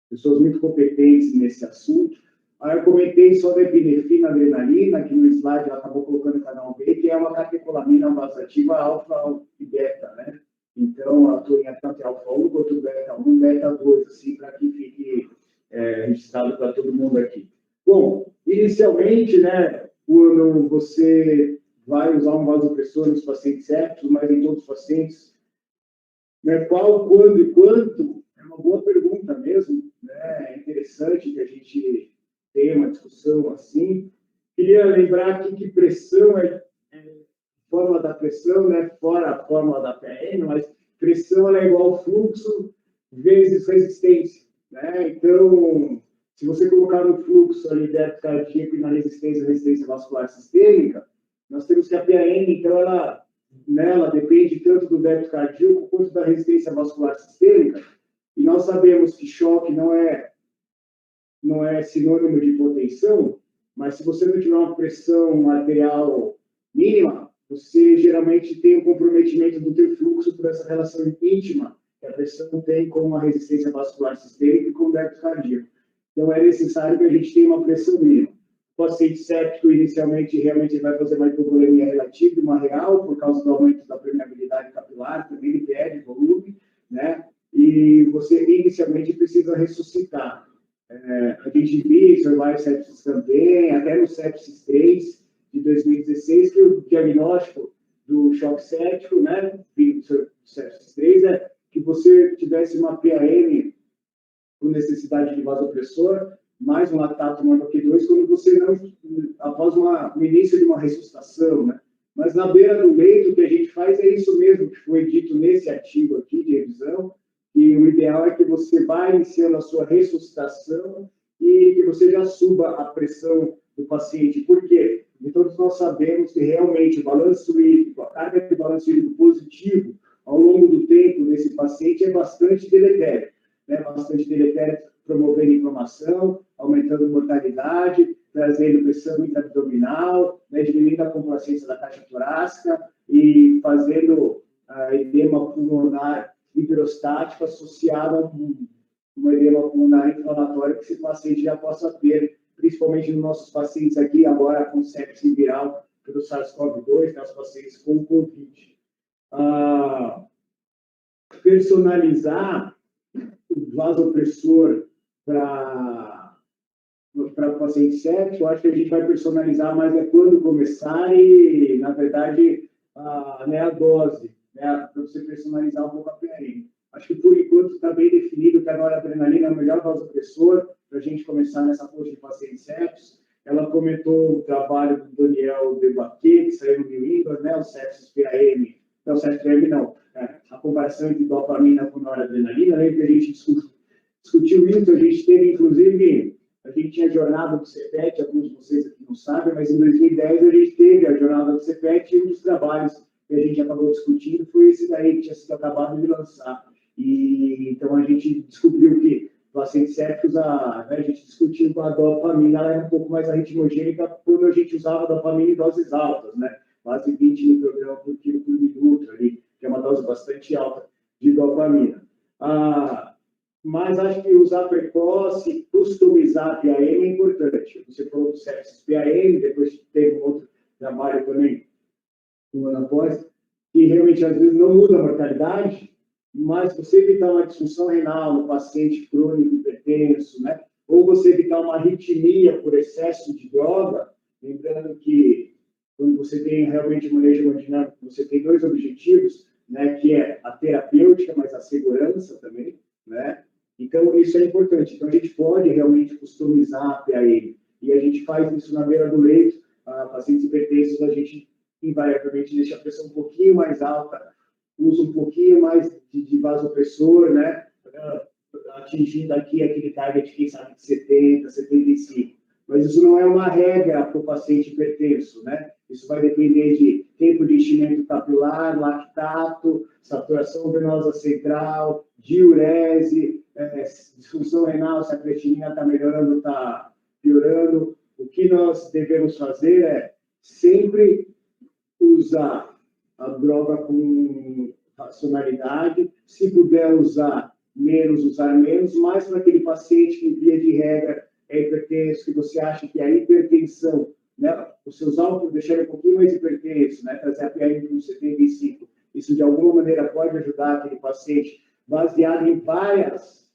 pessoas muito competentes nesse assunto. Aí eu comentei sobre a epinefrina adrenalina, que no slide ela acabou colocando canal B, que é uma catecolamina vasoativa alfa e beta, né? Então, ela atua em tanto alfa 1 quanto beta 1, beta 2, assim, para que fique registrado para todo mundo aqui. Bom, inicialmente, né, quando você vai usar um vasopressor nos pacientes sépticos, mas em todos os pacientes, né, qual, quando e quanto, é uma boa pergunta mesmo, né? É interessante que a gente tenha uma discussão assim. Queria lembrar aqui que pressão é fórmula da pressão, né, fora a fórmula da PN, mas pressão ela é igual ao fluxo vezes resistência, né? Então, se você colocar no fluxo ali débito cardíaco e na resistência vascular sistêmica, nós temos que a PN, então, ela depende tanto do débito cardíaco quanto da resistência vascular sistêmica, e nós sabemos que choque não é sinônimo de hipotensão, mas se você não tiver uma pressão arterial mínima, você geralmente tem um comprometimento do teu fluxo por essa relação íntima que a pressão tem com a resistência vascular sistêmica e com o débito cardíaco. Então, é necessário que a gente tenha uma pressão mínima. O paciente séptico, inicialmente, realmente vai fazer uma hipovolemia relativa e uma real, por causa do aumento da permeabilidade capilar, também ele perde volume, né? E você, inicialmente, precisa ressuscitar. A gente viu isso em sepsis também, até no sepsis 3 de 2016, que o diagnóstico do choque séptico, né, sepsis 3, é que você tivesse uma PAM com necessidade de vasopressor, mais um lactato maior que 2, quando você não, após o início de uma ressuscitação, né? Mas na beira do leito, o que a gente faz é isso mesmo, que foi dito nesse artigo aqui de revisão, e o ideal é que você vá iniciando a sua ressuscitação e que você já suba a pressão do paciente. Por quê? Porque todos nós sabemos que realmente o balanço hídrico, a carga de balanço hídrico positivo ao longo do tempo desse paciente é bastante deletério, né? Bastante deletério, promovendo inflamação, aumentando a mortalidade, trazendo pressão intraabdominal, né? Diminuindo a complacência da caixa torácica e fazendo edema pulmonar hiperostático associado a uma edema pulmonar inflamatória que esse paciente já possa ter, principalmente nos nossos pacientes aqui, agora com sepsis viral pelo SARS-CoV-2, né, os pacientes com Covid. Personalizar o vasopressor para o paciente séptico, eu acho que a gente vai personalizar mais quando começar e, na verdade, a dose, né, para você personalizar um pouco a PRM. Acho que, por enquanto, está bem definido que a noradrenalina é o melhor vasopressor para a gente começar nessa coxa de pacientes sépticos. Ela comentou o trabalho do Daniel Debaquet, que saiu no New England, né, o sepsis PAM. Não, sepsis PAM não. A comparação entre dopamina com noradrenalina, lembra que a gente discutiu isso, a gente teve, inclusive, a gente tinha a jornada do CEPET, alguns de vocês aqui não sabem, mas em 2010 a gente teve a jornada do CEPET e um dos trabalhos que a gente acabou discutindo foi esse daí, que tinha sido acabado de lançar. E, então, a gente descobriu que pacientes sépticos, a gente discutiu com a dopamina, ela era um pouco mais arritmogênica quando a gente usava dopamina em doses altas, né? Quase 20 microgramas por quilo por minuto, ali, que é uma dose bastante alta de dopamina. Mas acho que usar precoce, customizar a PAM é importante. Você falou do sepsis PAM, depois teve um outro trabalho também um ano após, que realmente às vezes não muda a mortalidade, mas você evitar uma disfunção renal no paciente crônico hipertenso, né? Ou você evitar uma arritmia por excesso de droga, lembrando que quando você tem realmente um manejo hemodinâmico, você tem dois objetivos, né? Que é a terapêutica, mas a segurança também, né? Então, isso é importante. Então, a gente pode realmente customizar a PAM. E a gente faz isso na beira do leito. Pacientes hipertensos, a gente invariavelmente deixa a pressão um pouquinho mais alta, usa um pouquinho mais de vasopressor, né? Atingindo aqui aquele target, quem sabe, de 70, 75. Mas isso não é uma regra para o paciente hipertenso, né? Isso vai depender de tempo de enchimento capilar, lactato, saturação venosa central, diurese, disfunção renal, se a creatinina está melhorando, está piorando. O que nós devemos fazer é sempre usar a droga com racionalidade, se puder usar menos, mais para aquele paciente que, via de regra, é hipertenso, que você acha que a hipertensão, né, os seus álcool deixarem um pouquinho mais hipertenso, né, trazer a PAM para 75, isso de alguma maneira pode ajudar aquele paciente, baseado em vários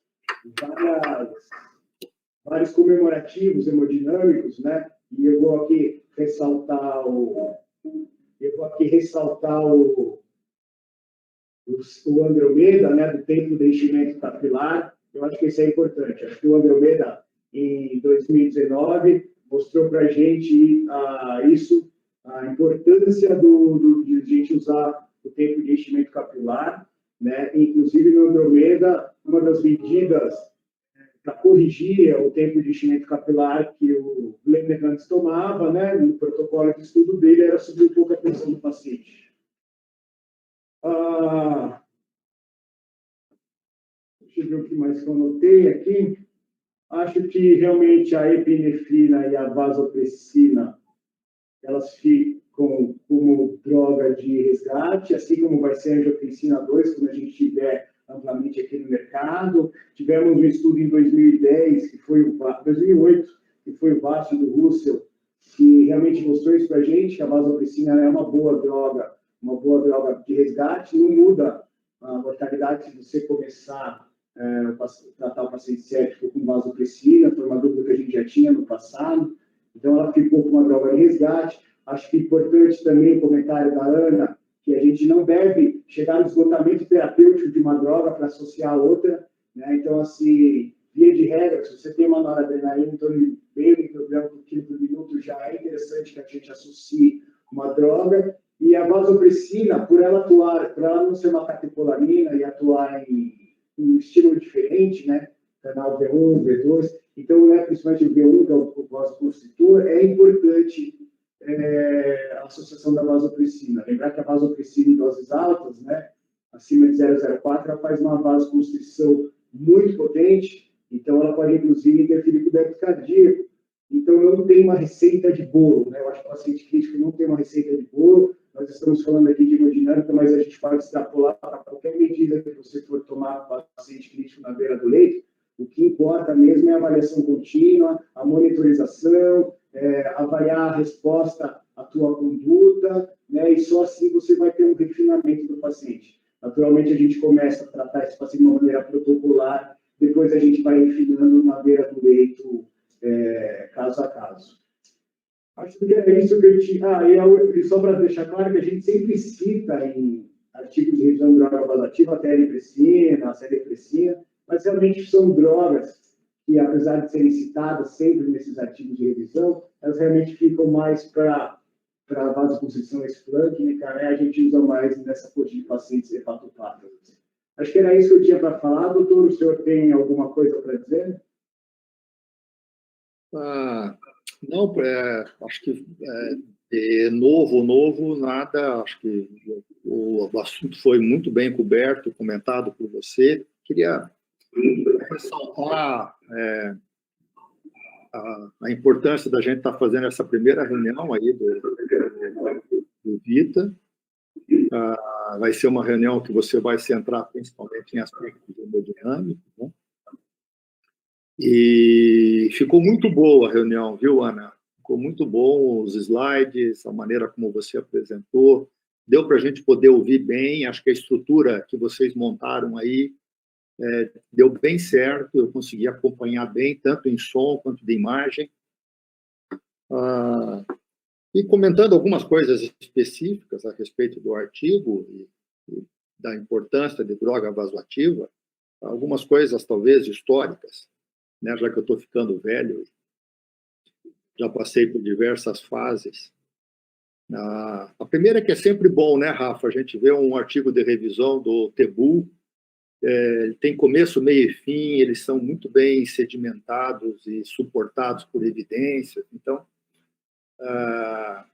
comemorativos hemodinâmicos, né, e eu vou aqui ressaltar o Andromeda, né, do tempo de enchimento capilar. Eu acho que isso é importante. Acho que o Andromeda, em 2019, mostrou para a gente isso, a importância de a gente usar o tempo de enchimento capilar, né? Inclusive, no Andromeda, uma das medidas para corrigir o tempo de enchimento capilar que o Lemner antes tomava, né, no protocolo de estudo dele, era subir um pouco a pressão do paciente. Deixa eu ver o que mais que eu anotei aqui. Acho que realmente a epinefrina e a vasopressina, elas ficam como droga de resgate, assim como vai ser a angiotensina 2, quando a gente tiver amplamente aqui no mercado. Tivemos um estudo em 2010, 2008, que foi o VAST do Russell, que realmente mostrou isso para a gente, que a vasopressina é uma boa droga de resgate, não muda a mortalidade se você começar a tratar o paciente séptico com vasopressina, foi uma dúvida que a gente já tinha no passado, então ela ficou com uma droga de resgate. Acho que é importante também o comentário da Ana, que a gente não deve chegar no esgotamento terapêutico de uma droga para associar a outra, né? Então, assim, via de regra, se você tem uma noradrenalina em torno de meio micrograma por quilo por minuto, já é interessante que a gente associe uma droga. E a vasopressina, por ela não ser uma catecolamina e atuar em um estímulo diferente, né? Canal V1, V2, então, né, principalmente o V1, que é o vasoconstritor, é importante a associação da vasopressina. Lembrar que a vasopressina em doses altas, né, acima de 0,04, ela faz uma vasoconstrição muito potente, então ela pode, inclusive, interferir com o débito cardíaco. Então, não tem uma receita de bolo, né? Eu acho que o paciente crítico não tem uma receita de bolo. Nós estamos falando aqui de hemodinâmica, mas a gente pode extrapolar para qualquer medida que você for tomar para o paciente crítico na beira do leito. O que importa mesmo é a avaliação contínua, a monitorização, avaliar a resposta à tua conduta, né? E só assim você vai ter um refinamento do paciente. Naturalmente, a gente começa a tratar esse paciente de uma maneira protocolar, depois a gente vai refinando na beira do leito, caso a caso. Acho que é isso que eu tinha. E só para deixar claro que a gente sempre cita em artigos de revisão de droga vasoativa a teripressina, a celepressina, mas realmente são drogas que, apesar de serem citadas sempre nesses artigos de revisão, elas realmente ficam mais para vasoconstrição esplâncnica, né? A gente usa mais nessa coisa de pacientes hepatopatas. Acho que era isso que eu tinha para falar. Doutor, o senhor tem alguma coisa para dizer? Não, acho que novo, nada. Acho que o assunto foi muito bem coberto, comentado por você. Queria ressaltar a importância da gente estar fazendo essa primeira reunião aí do VITA. Vai ser uma reunião que você vai centrar principalmente em aspectos hemodinâmicos, né? E ficou muito boa a reunião, viu, Ana? Ficou muito bom os slides, a maneira como você apresentou, deu para a gente poder ouvir bem, acho que a estrutura que vocês montaram aí deu bem certo, eu consegui acompanhar bem, tanto em som quanto de imagem. E comentando algumas coisas específicas a respeito do artigo e da importância de droga vasoativa, algumas coisas talvez históricas, né, já que eu estou ficando velho, já passei por diversas fases. A primeira é que é sempre bom, né, Rafa? A gente vê um artigo de revisão do TEBU, ele tem começo, meio e fim, eles são muito bem sedimentados e suportados por evidências. Então, para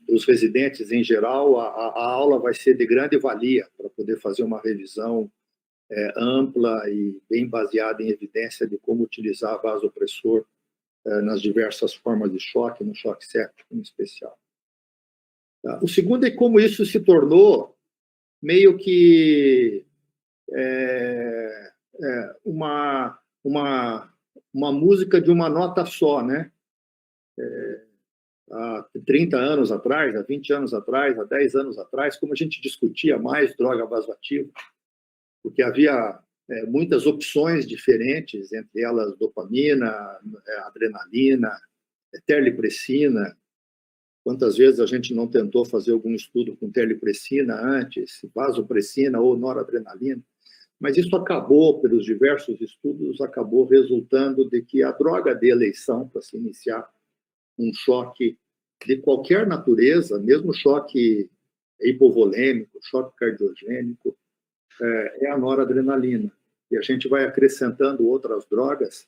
os residentes em geral, a aula vai ser de grande valia para poder fazer uma revisão ampla e bem baseada em evidência de como utilizar vasopressor nas diversas formas de choque, no choque séptico em especial. O segundo é como isso se tornou meio que uma música de uma nota só, né? Há 30 anos atrás, há 20 anos atrás, há 10 anos atrás, como a gente discutia mais droga vasoativa, porque havia muitas opções diferentes, entre elas dopamina, adrenalina, terlipressina. Quantas vezes a gente não tentou fazer algum estudo com terlipressina antes, vasopressina ou noradrenalina? Mas isso acabou, pelos diversos estudos, acabou resultando de que a droga de eleição para se iniciar um choque de qualquer natureza, mesmo choque hipovolêmico, choque cardiogênico, é a noradrenalina. E a gente vai acrescentando outras drogas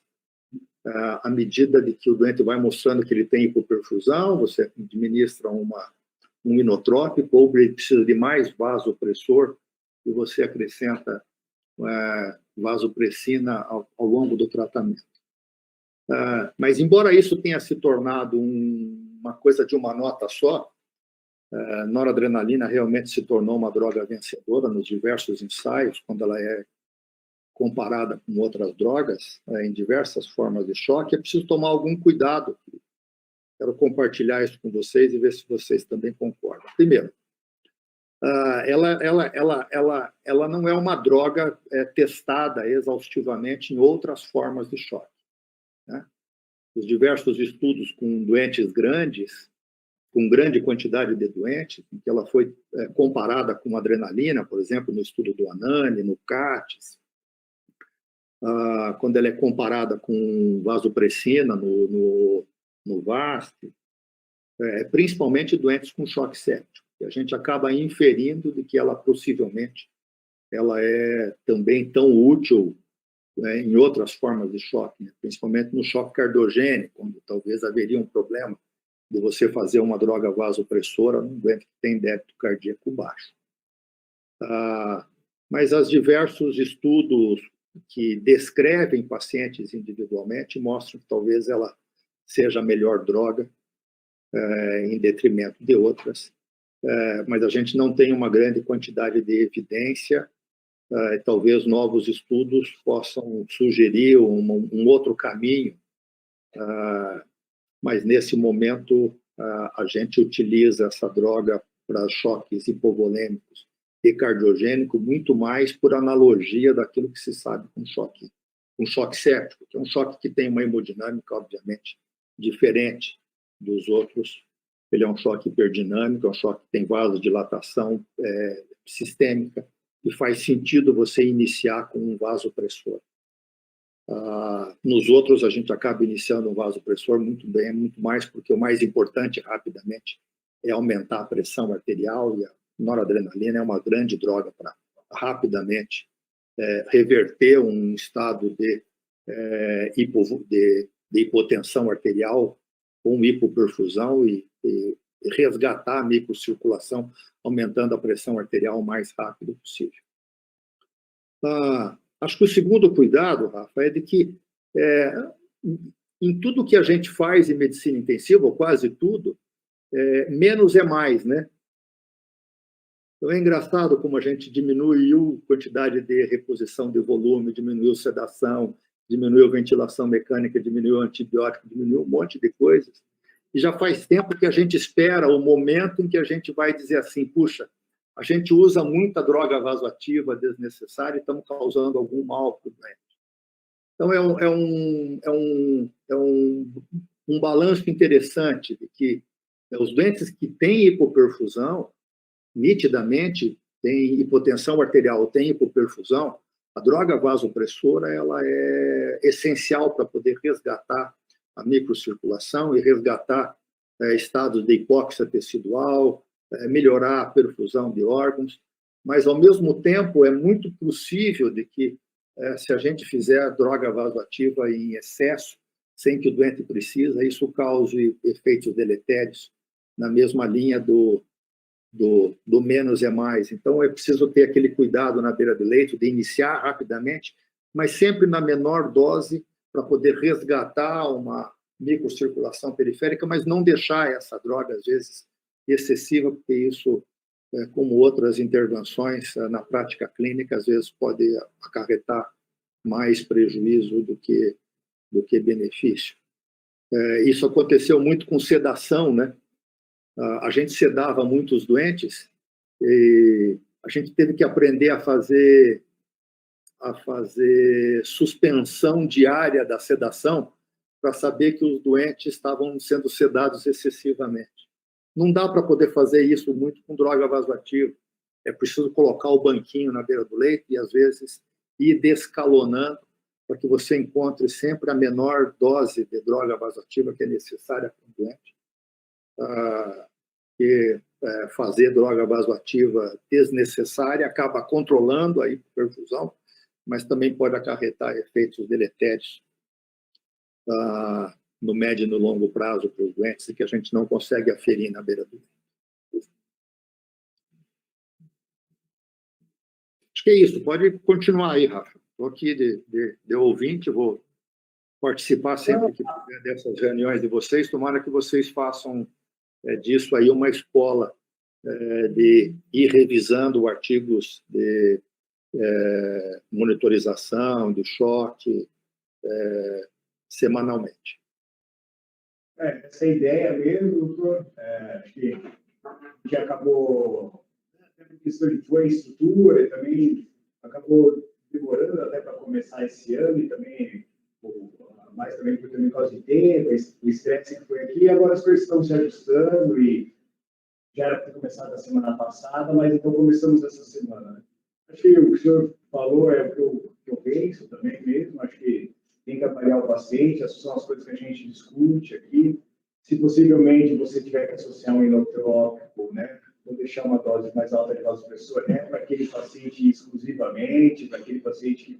à medida de que o doente vai mostrando que ele tem hipoperfusão, você administra um inotrópico, ou ele precisa de mais vasopressor, e você acrescenta vasopressina ao longo do tratamento. Mas, embora isso tenha se tornado uma coisa de uma nota só, noradrenalina realmente se tornou uma droga vencedora nos diversos ensaios, quando ela é comparada com outras drogas, em diversas formas de choque. É preciso tomar algum cuidado. Quero compartilhar isso com vocês e ver se vocês também concordam. Primeiro, ela não é uma droga testada exaustivamente em outras formas de choque, né? Os diversos estudos com doentes grandes, com grande quantidade de doentes, em que ela foi comparada com adrenalina, por exemplo, no estudo do Anani, no CATES, quando ela é comparada com vasopressina no VAST, principalmente doentes com choque séptico. E a gente acaba inferindo de que ela possivelmente ela é também tão útil em outras formas de choque, né? Principalmente no choque cardiogênico, onde talvez haveria um problema de você fazer uma droga vasopressora num doente que tem débito cardíaco baixo. Mas os diversos estudos que descrevem pacientes individualmente mostram que talvez ela seja a melhor droga em detrimento de outras. Mas a gente não tem uma grande quantidade de evidência. Talvez novos estudos possam sugerir um outro caminho, mas nesse momento a gente utiliza essa droga para choques hipovolêmicos e cardiogênico muito mais por analogia daquilo que se sabe com choque séptico, que é um choque que tem uma hemodinâmica, obviamente, diferente dos outros. Ele é um choque hiperdinâmico, é um choque que tem vasodilatação sistêmica, e faz sentido você iniciar com um vasopressor. Nos outros, a gente acaba iniciando um vasopressor muito mais, porque o mais importante, rapidamente, é aumentar a pressão arterial, e a noradrenalina é uma grande droga para rapidamente reverter um estado de hipotensão arterial com hipoperfusão e resgatar a microcirculação, aumentando a pressão arterial o mais rápido possível. Acho que o segundo cuidado, Rafa, é de que em tudo que a gente faz em medicina intensiva, ou quase tudo, menos é mais, né? Então é engraçado como a gente diminuiu a quantidade de reposição de volume, diminuiu sedação, diminuiu ventilação mecânica, diminuiu antibiótico, diminuiu um monte de coisas. e já faz tempo que a gente espera o momento em que a gente vai dizer assim, puxa, a gente usa muita droga vasoativa desnecessária e estamos causando algum mal para o doente. Então, um balanço interessante de que os doentes que têm hipoperfusão, nitidamente, têm hipotensão arterial, têm hipoperfusão, a droga vasopressora ela é essencial para poder resgatar a microcirculação e resgatar estados de hipóxia tecidual, melhorar a perfusão de órgãos, mas, ao mesmo tempo, é muito possível de que, se a gente fizer droga vasoativa em excesso, sem que o doente precisa, isso cause efeitos deletérios na mesma linha do menos é mais. Então, é preciso ter aquele cuidado na beira do leito, de iniciar rapidamente, mas sempre na menor dose, para poder resgatar uma microcirculação periférica, mas não deixar essa droga, às vezes, excessiva, porque isso, como outras intervenções na prática clínica, às vezes pode acarretar mais prejuízo do que benefício. Isso aconteceu muito com sedação, né? A gente sedava muitos doentes e a gente teve que aprender a fazer suspensão diária da sedação para saber que os doentes estavam sendo sedados excessivamente. Não dá para poder fazer isso muito com droga vasoativa. É preciso colocar o banquinho na beira do leito e, às vezes, ir descalonando para que você encontre sempre a menor dose de droga vasoativa que é necessária para o doente. Que fazer droga vasoativa desnecessária acaba controlando a hiperfusão, mas também pode acarretar efeitos deletérios no médio e no longo prazo para os doentes, que a gente não consegue aferir na beira do leito. Acho que é isso. Pode continuar aí, Rafa. Estou aqui de ouvinte, vou participar sempre que puder dessas reuniões de vocês. Tomara que vocês façam disso aí uma escola de ir revisando artigos de monitorização, de choque, semanalmente. Essa ideia mesmo, doutor, acho que acabou, por questão de infraestrutura, também acabou demorando até para começar esse ano, e também, mais também por causa de tempo, o estresse que foi aqui, agora as coisas estão se ajustando, e já era para ter começado a semana passada, mas então começamos essa semana, né? Acho que o que o senhor falou é o que eu penso também mesmo, acho que tem que avaliar o paciente, essas são as coisas que a gente discute aqui. Se possivelmente você tiver que associar um inotrópico, né, ou deixar uma dose mais alta de vasopressor, né, para aquele paciente exclusivamente, para aquele paciente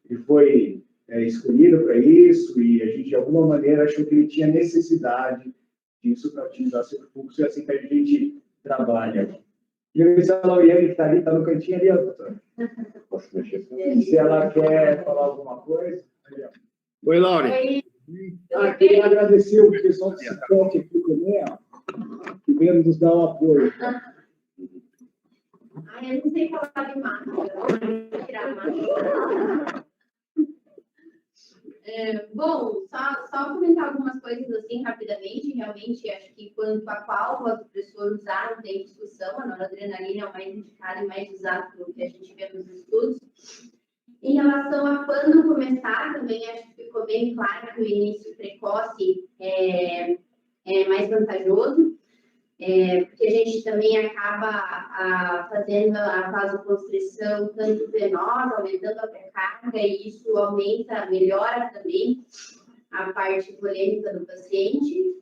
que foi escolhido para isso, e a gente, de alguma maneira, achou que ele tinha necessidade disso para otimizar seu fluxo, e assim que a gente trabalha. E a Lauriane, que está ali, está no cantinho ali, doutor. Posso mexer? Se ela quer falar alguma coisa... Oi, Laure. Queria agradecer o pessoal que se toque aqui também, que veio nos dar o apoio. Eu não sei falar de máscara, vou tirar a máscara. Bom, só comentar algumas coisas assim rapidamente. Realmente, acho que quanto a qual o vasopressor usar, não tem discussão. A noradrenalina é o mais indicado e mais usado pelo que a gente vê nos estudos. Em relação a quando começar, também acho que ficou bem claro que o início precoce é mais vantajoso, porque a gente também acaba fazendo a vasoconstrição tanto venosa, aumentando a pré-carga, e isso melhora também a parte polêmica do paciente.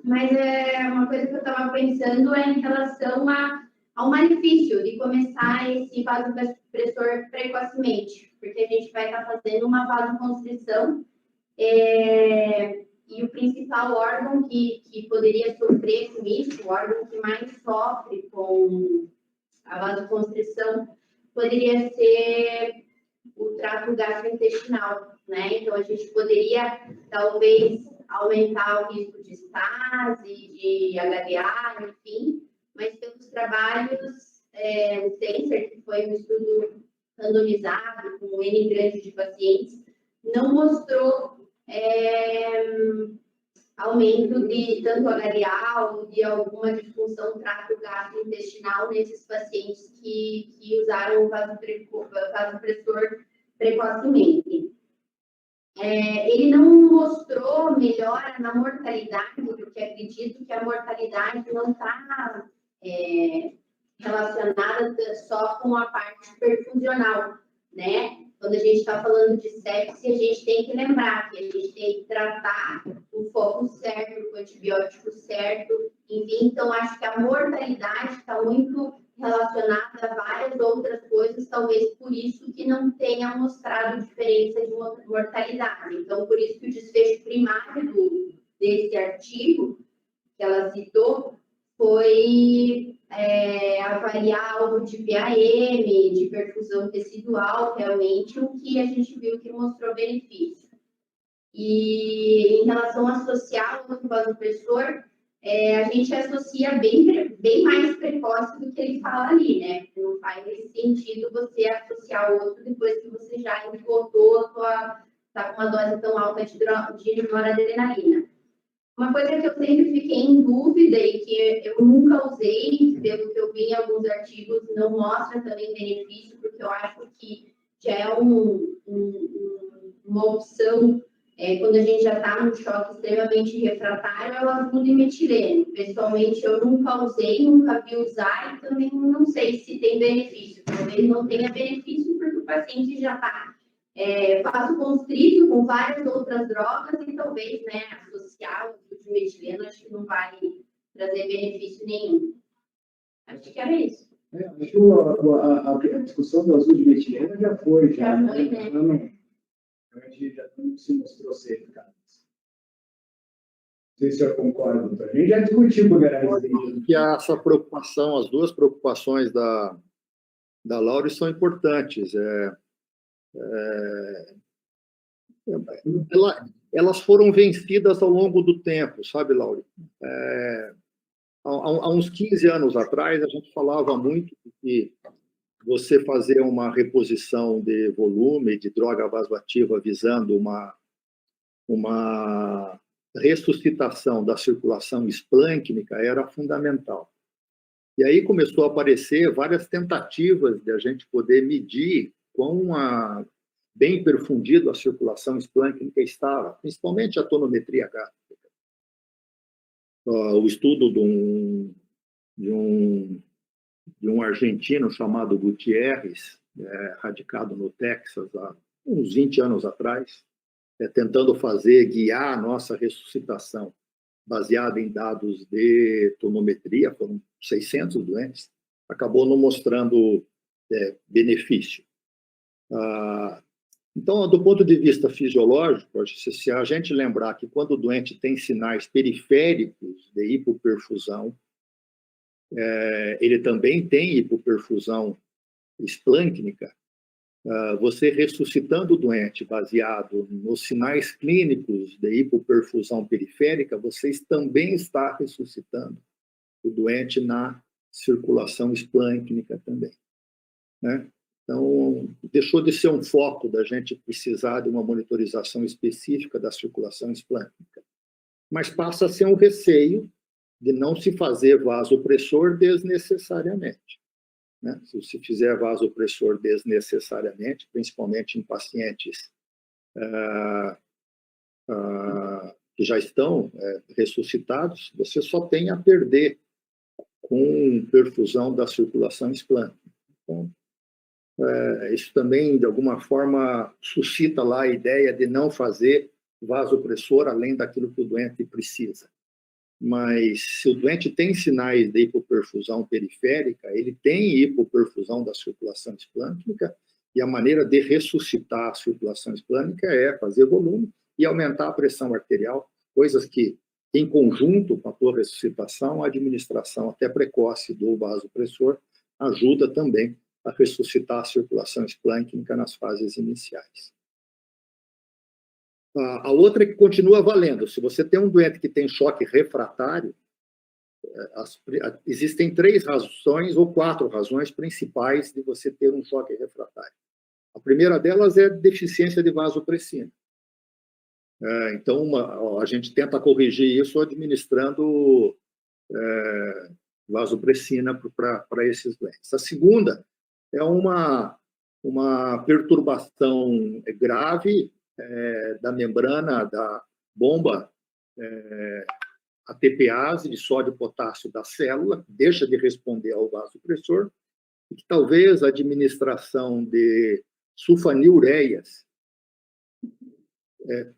Mas uma coisa que eu estava pensando em relação ao malefício de começar esse vasopressor precocemente, porque a gente vai estar fazendo uma vasoconstrição e o principal órgão que poderia sofrer com isso, o órgão que mais sofre com a vasoconstrição, poderia ser o trato gastrointestinal, né? Então, a gente poderia, talvez, aumentar o risco de estase, de HDA, enfim, mas pelos trabalhos, o CENSER, que foi um estudo randomizado com um N grande de pacientes, não mostrou aumento de tanto arterial, de alguma disfunção trato gastrointestinal nesses pacientes que usaram o vasopressor precocemente. Ele não mostrou melhora na mortalidade, porque acredito que a mortalidade não está relacionada só com a parte perfusional, né? Quando a gente está falando de sepse, a gente tem que lembrar que a gente tem que tratar o foco certo, o antibiótico certo, enfim, então acho que a mortalidade está muito relacionada a várias outras coisas, talvez por isso que não tenha mostrado diferença de mortalidade. Então, por isso que o desfecho primário desse artigo que ela citou foi avaliar algo de PAM, de perfusão tecidual, realmente, o que a gente viu que mostrou benefício. E em relação a associar o vasopressor, a gente associa bem mais precoce do que ele fala ali, né? Não faz sentido você associar o outro depois que você já esgotou está com uma dose tão alta de noradrenalina. Uma coisa que eu sempre fiquei em dúvida e que eu nunca usei, pelo que eu vi em alguns artigos, não mostra também benefício, porque eu acho que já é uma opção, quando a gente já está num choque extremamente refratário, é o azul de metileno. Pessoalmente, eu nunca usei, nunca vi usar e também não sei se tem benefício. Talvez não tenha benefício porque o paciente já está vasoconstrito com várias outras drogas e talvez, né, associar o de metileno, acho que não vai trazer benefício nenhum. Acho que era isso. Acho que a discussão do azul de metileno já foi, né? Já não se mostrou ser eficaz. Não sei se o senhor concorda, doutor. A gente já discutiu quando era residente. Que essa preocupação, as duas preocupações da Laura são importantes. Elas foram vencidas ao longo do tempo, sabe, Laura? Há uns 15 anos atrás, a gente falava muito que você fazer uma reposição de volume de droga vasoativa visando uma ressuscitação da circulação esplâncnica era fundamental. E aí começou a aparecer várias tentativas de a gente poder medir quão bem perfundido a circulação esplâncnica estava, principalmente a tonometria gástrica. O estudo de um argentino chamado Gutierrez, radicado no Texas há uns 20 anos atrás, tentando guiar a nossa ressuscitação baseada em dados de tonometria, foram 600 doentes, acabou não mostrando benefício. Então, do ponto de vista fisiológico, se a gente lembrar que quando o doente tem sinais periféricos de hipoperfusão, ele também tem hipoperfusão esplâncnica, você ressuscitando o doente baseado nos sinais clínicos de hipoperfusão periférica, você também está ressuscitando o doente na circulação esplâncnica também, né? Então, deixou de ser um foco da gente precisar de uma monitorização específica da circulação esplâncnica, mas passa a ser um receio de não se fazer vasopressor desnecessariamente, né? Se você fizer vasopressor desnecessariamente, principalmente em pacientes que já estão ressuscitados, você só tem a perder com perfusão da circulação esplâncnica. Então, isso também, de alguma forma, suscita lá a ideia de não fazer vasopressor além daquilo que o doente precisa. Mas se o doente tem sinais de hipoperfusão periférica, ele tem hipoperfusão da circulação esplâncnica, e a maneira de ressuscitar a circulação esplâncnica é fazer volume e aumentar a pressão arterial, coisas que, em conjunto com a tua ressuscitação, a administração até precoce do vasopressor ajuda também a ressuscitar a circulação esplâncnica nas fases iniciais. A outra é que continua valendo. Se você tem um doente que tem choque refratário, existem 3 razões ou 4 razões principais de você ter um choque refratário. A primeira delas é deficiência de vasopressina. Então, a gente tenta corrigir isso administrando vasopressina para esses doentes. A segunda é uma perturbação grave da membrana da bomba ATPase de sódio e potássio da célula, que deixa de responder ao vasopressor, e que talvez a administração de sulfanilureias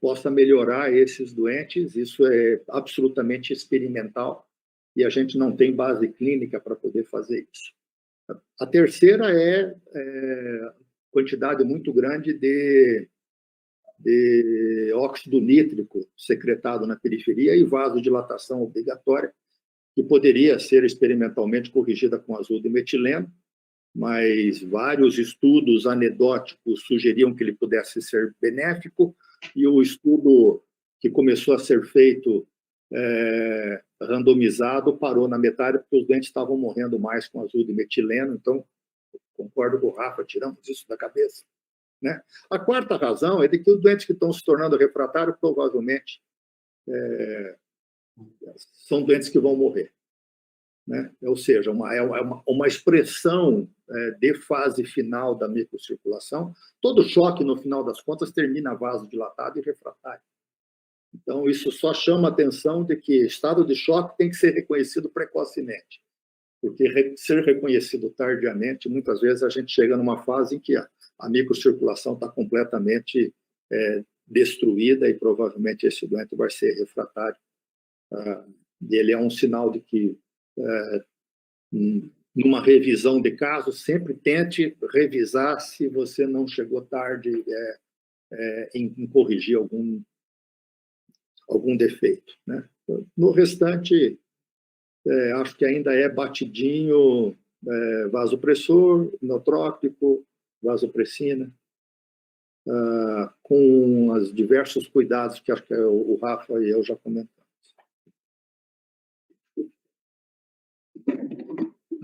possa melhorar esses doentes. Isso é absolutamente experimental e a gente não tem base clínica para poder fazer isso. A terceira é quantidade muito grande de óxido nítrico secretado na periferia e vasodilatação obrigatória, que poderia ser experimentalmente corrigida com azul de metileno, mas vários estudos anedóticos sugeriam que ele pudesse ser benéfico, e o estudo que começou a ser feito randomizado parou na metade, porque os doentes estavam morrendo mais com azul de metileno. Então, concordo com o Rafa, tiramos isso da cabeça, né? A quarta razão é de que os doentes que estão se tornando refratários provavelmente são doentes que vão morrer, né? Ou seja, uma expressão de fase final da microcirculação. Todo choque, no final das contas, termina vasodilatado e refratário. Então, isso só chama a atenção de que estado de choque tem que ser reconhecido precocemente, porque ser reconhecido tardiamente, muitas vezes a gente chega numa fase em que a microcirculação está completamente destruída e provavelmente esse doente vai ser refratário. E ele é um sinal de que, numa revisão de caso, sempre tente revisar se você não chegou tarde em corrigir algum defeito, né? No restante, acho que ainda é batidinho, vasopressor, inotrópico, vasopressina, com os diversos cuidados que acho que o Rafa e eu já comentamos.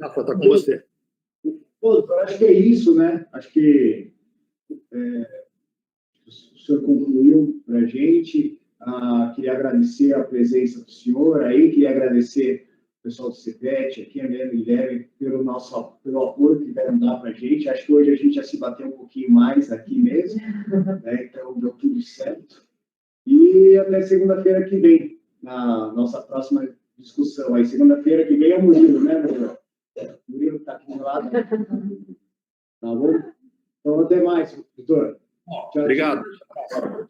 Rafa, está com você. Pô, acho que é isso, né? Acho que o senhor concluiu para a gente. Queria agradecer a presença do senhor aí, queria agradecer o pessoal do CEPET, aqui, a Guilherme, pelo apoio que deram dar para a gente. Acho que hoje a gente já se bateu um pouquinho mais aqui mesmo, né? Então deu tudo certo. E até segunda-feira que vem, na nossa próxima discussão. Aí, segunda-feira que vem é o Murilo, né, Murilo? O Murilo está aqui do lado. Tá bom? Então, até mais, doutor. Obrigado. Tchau.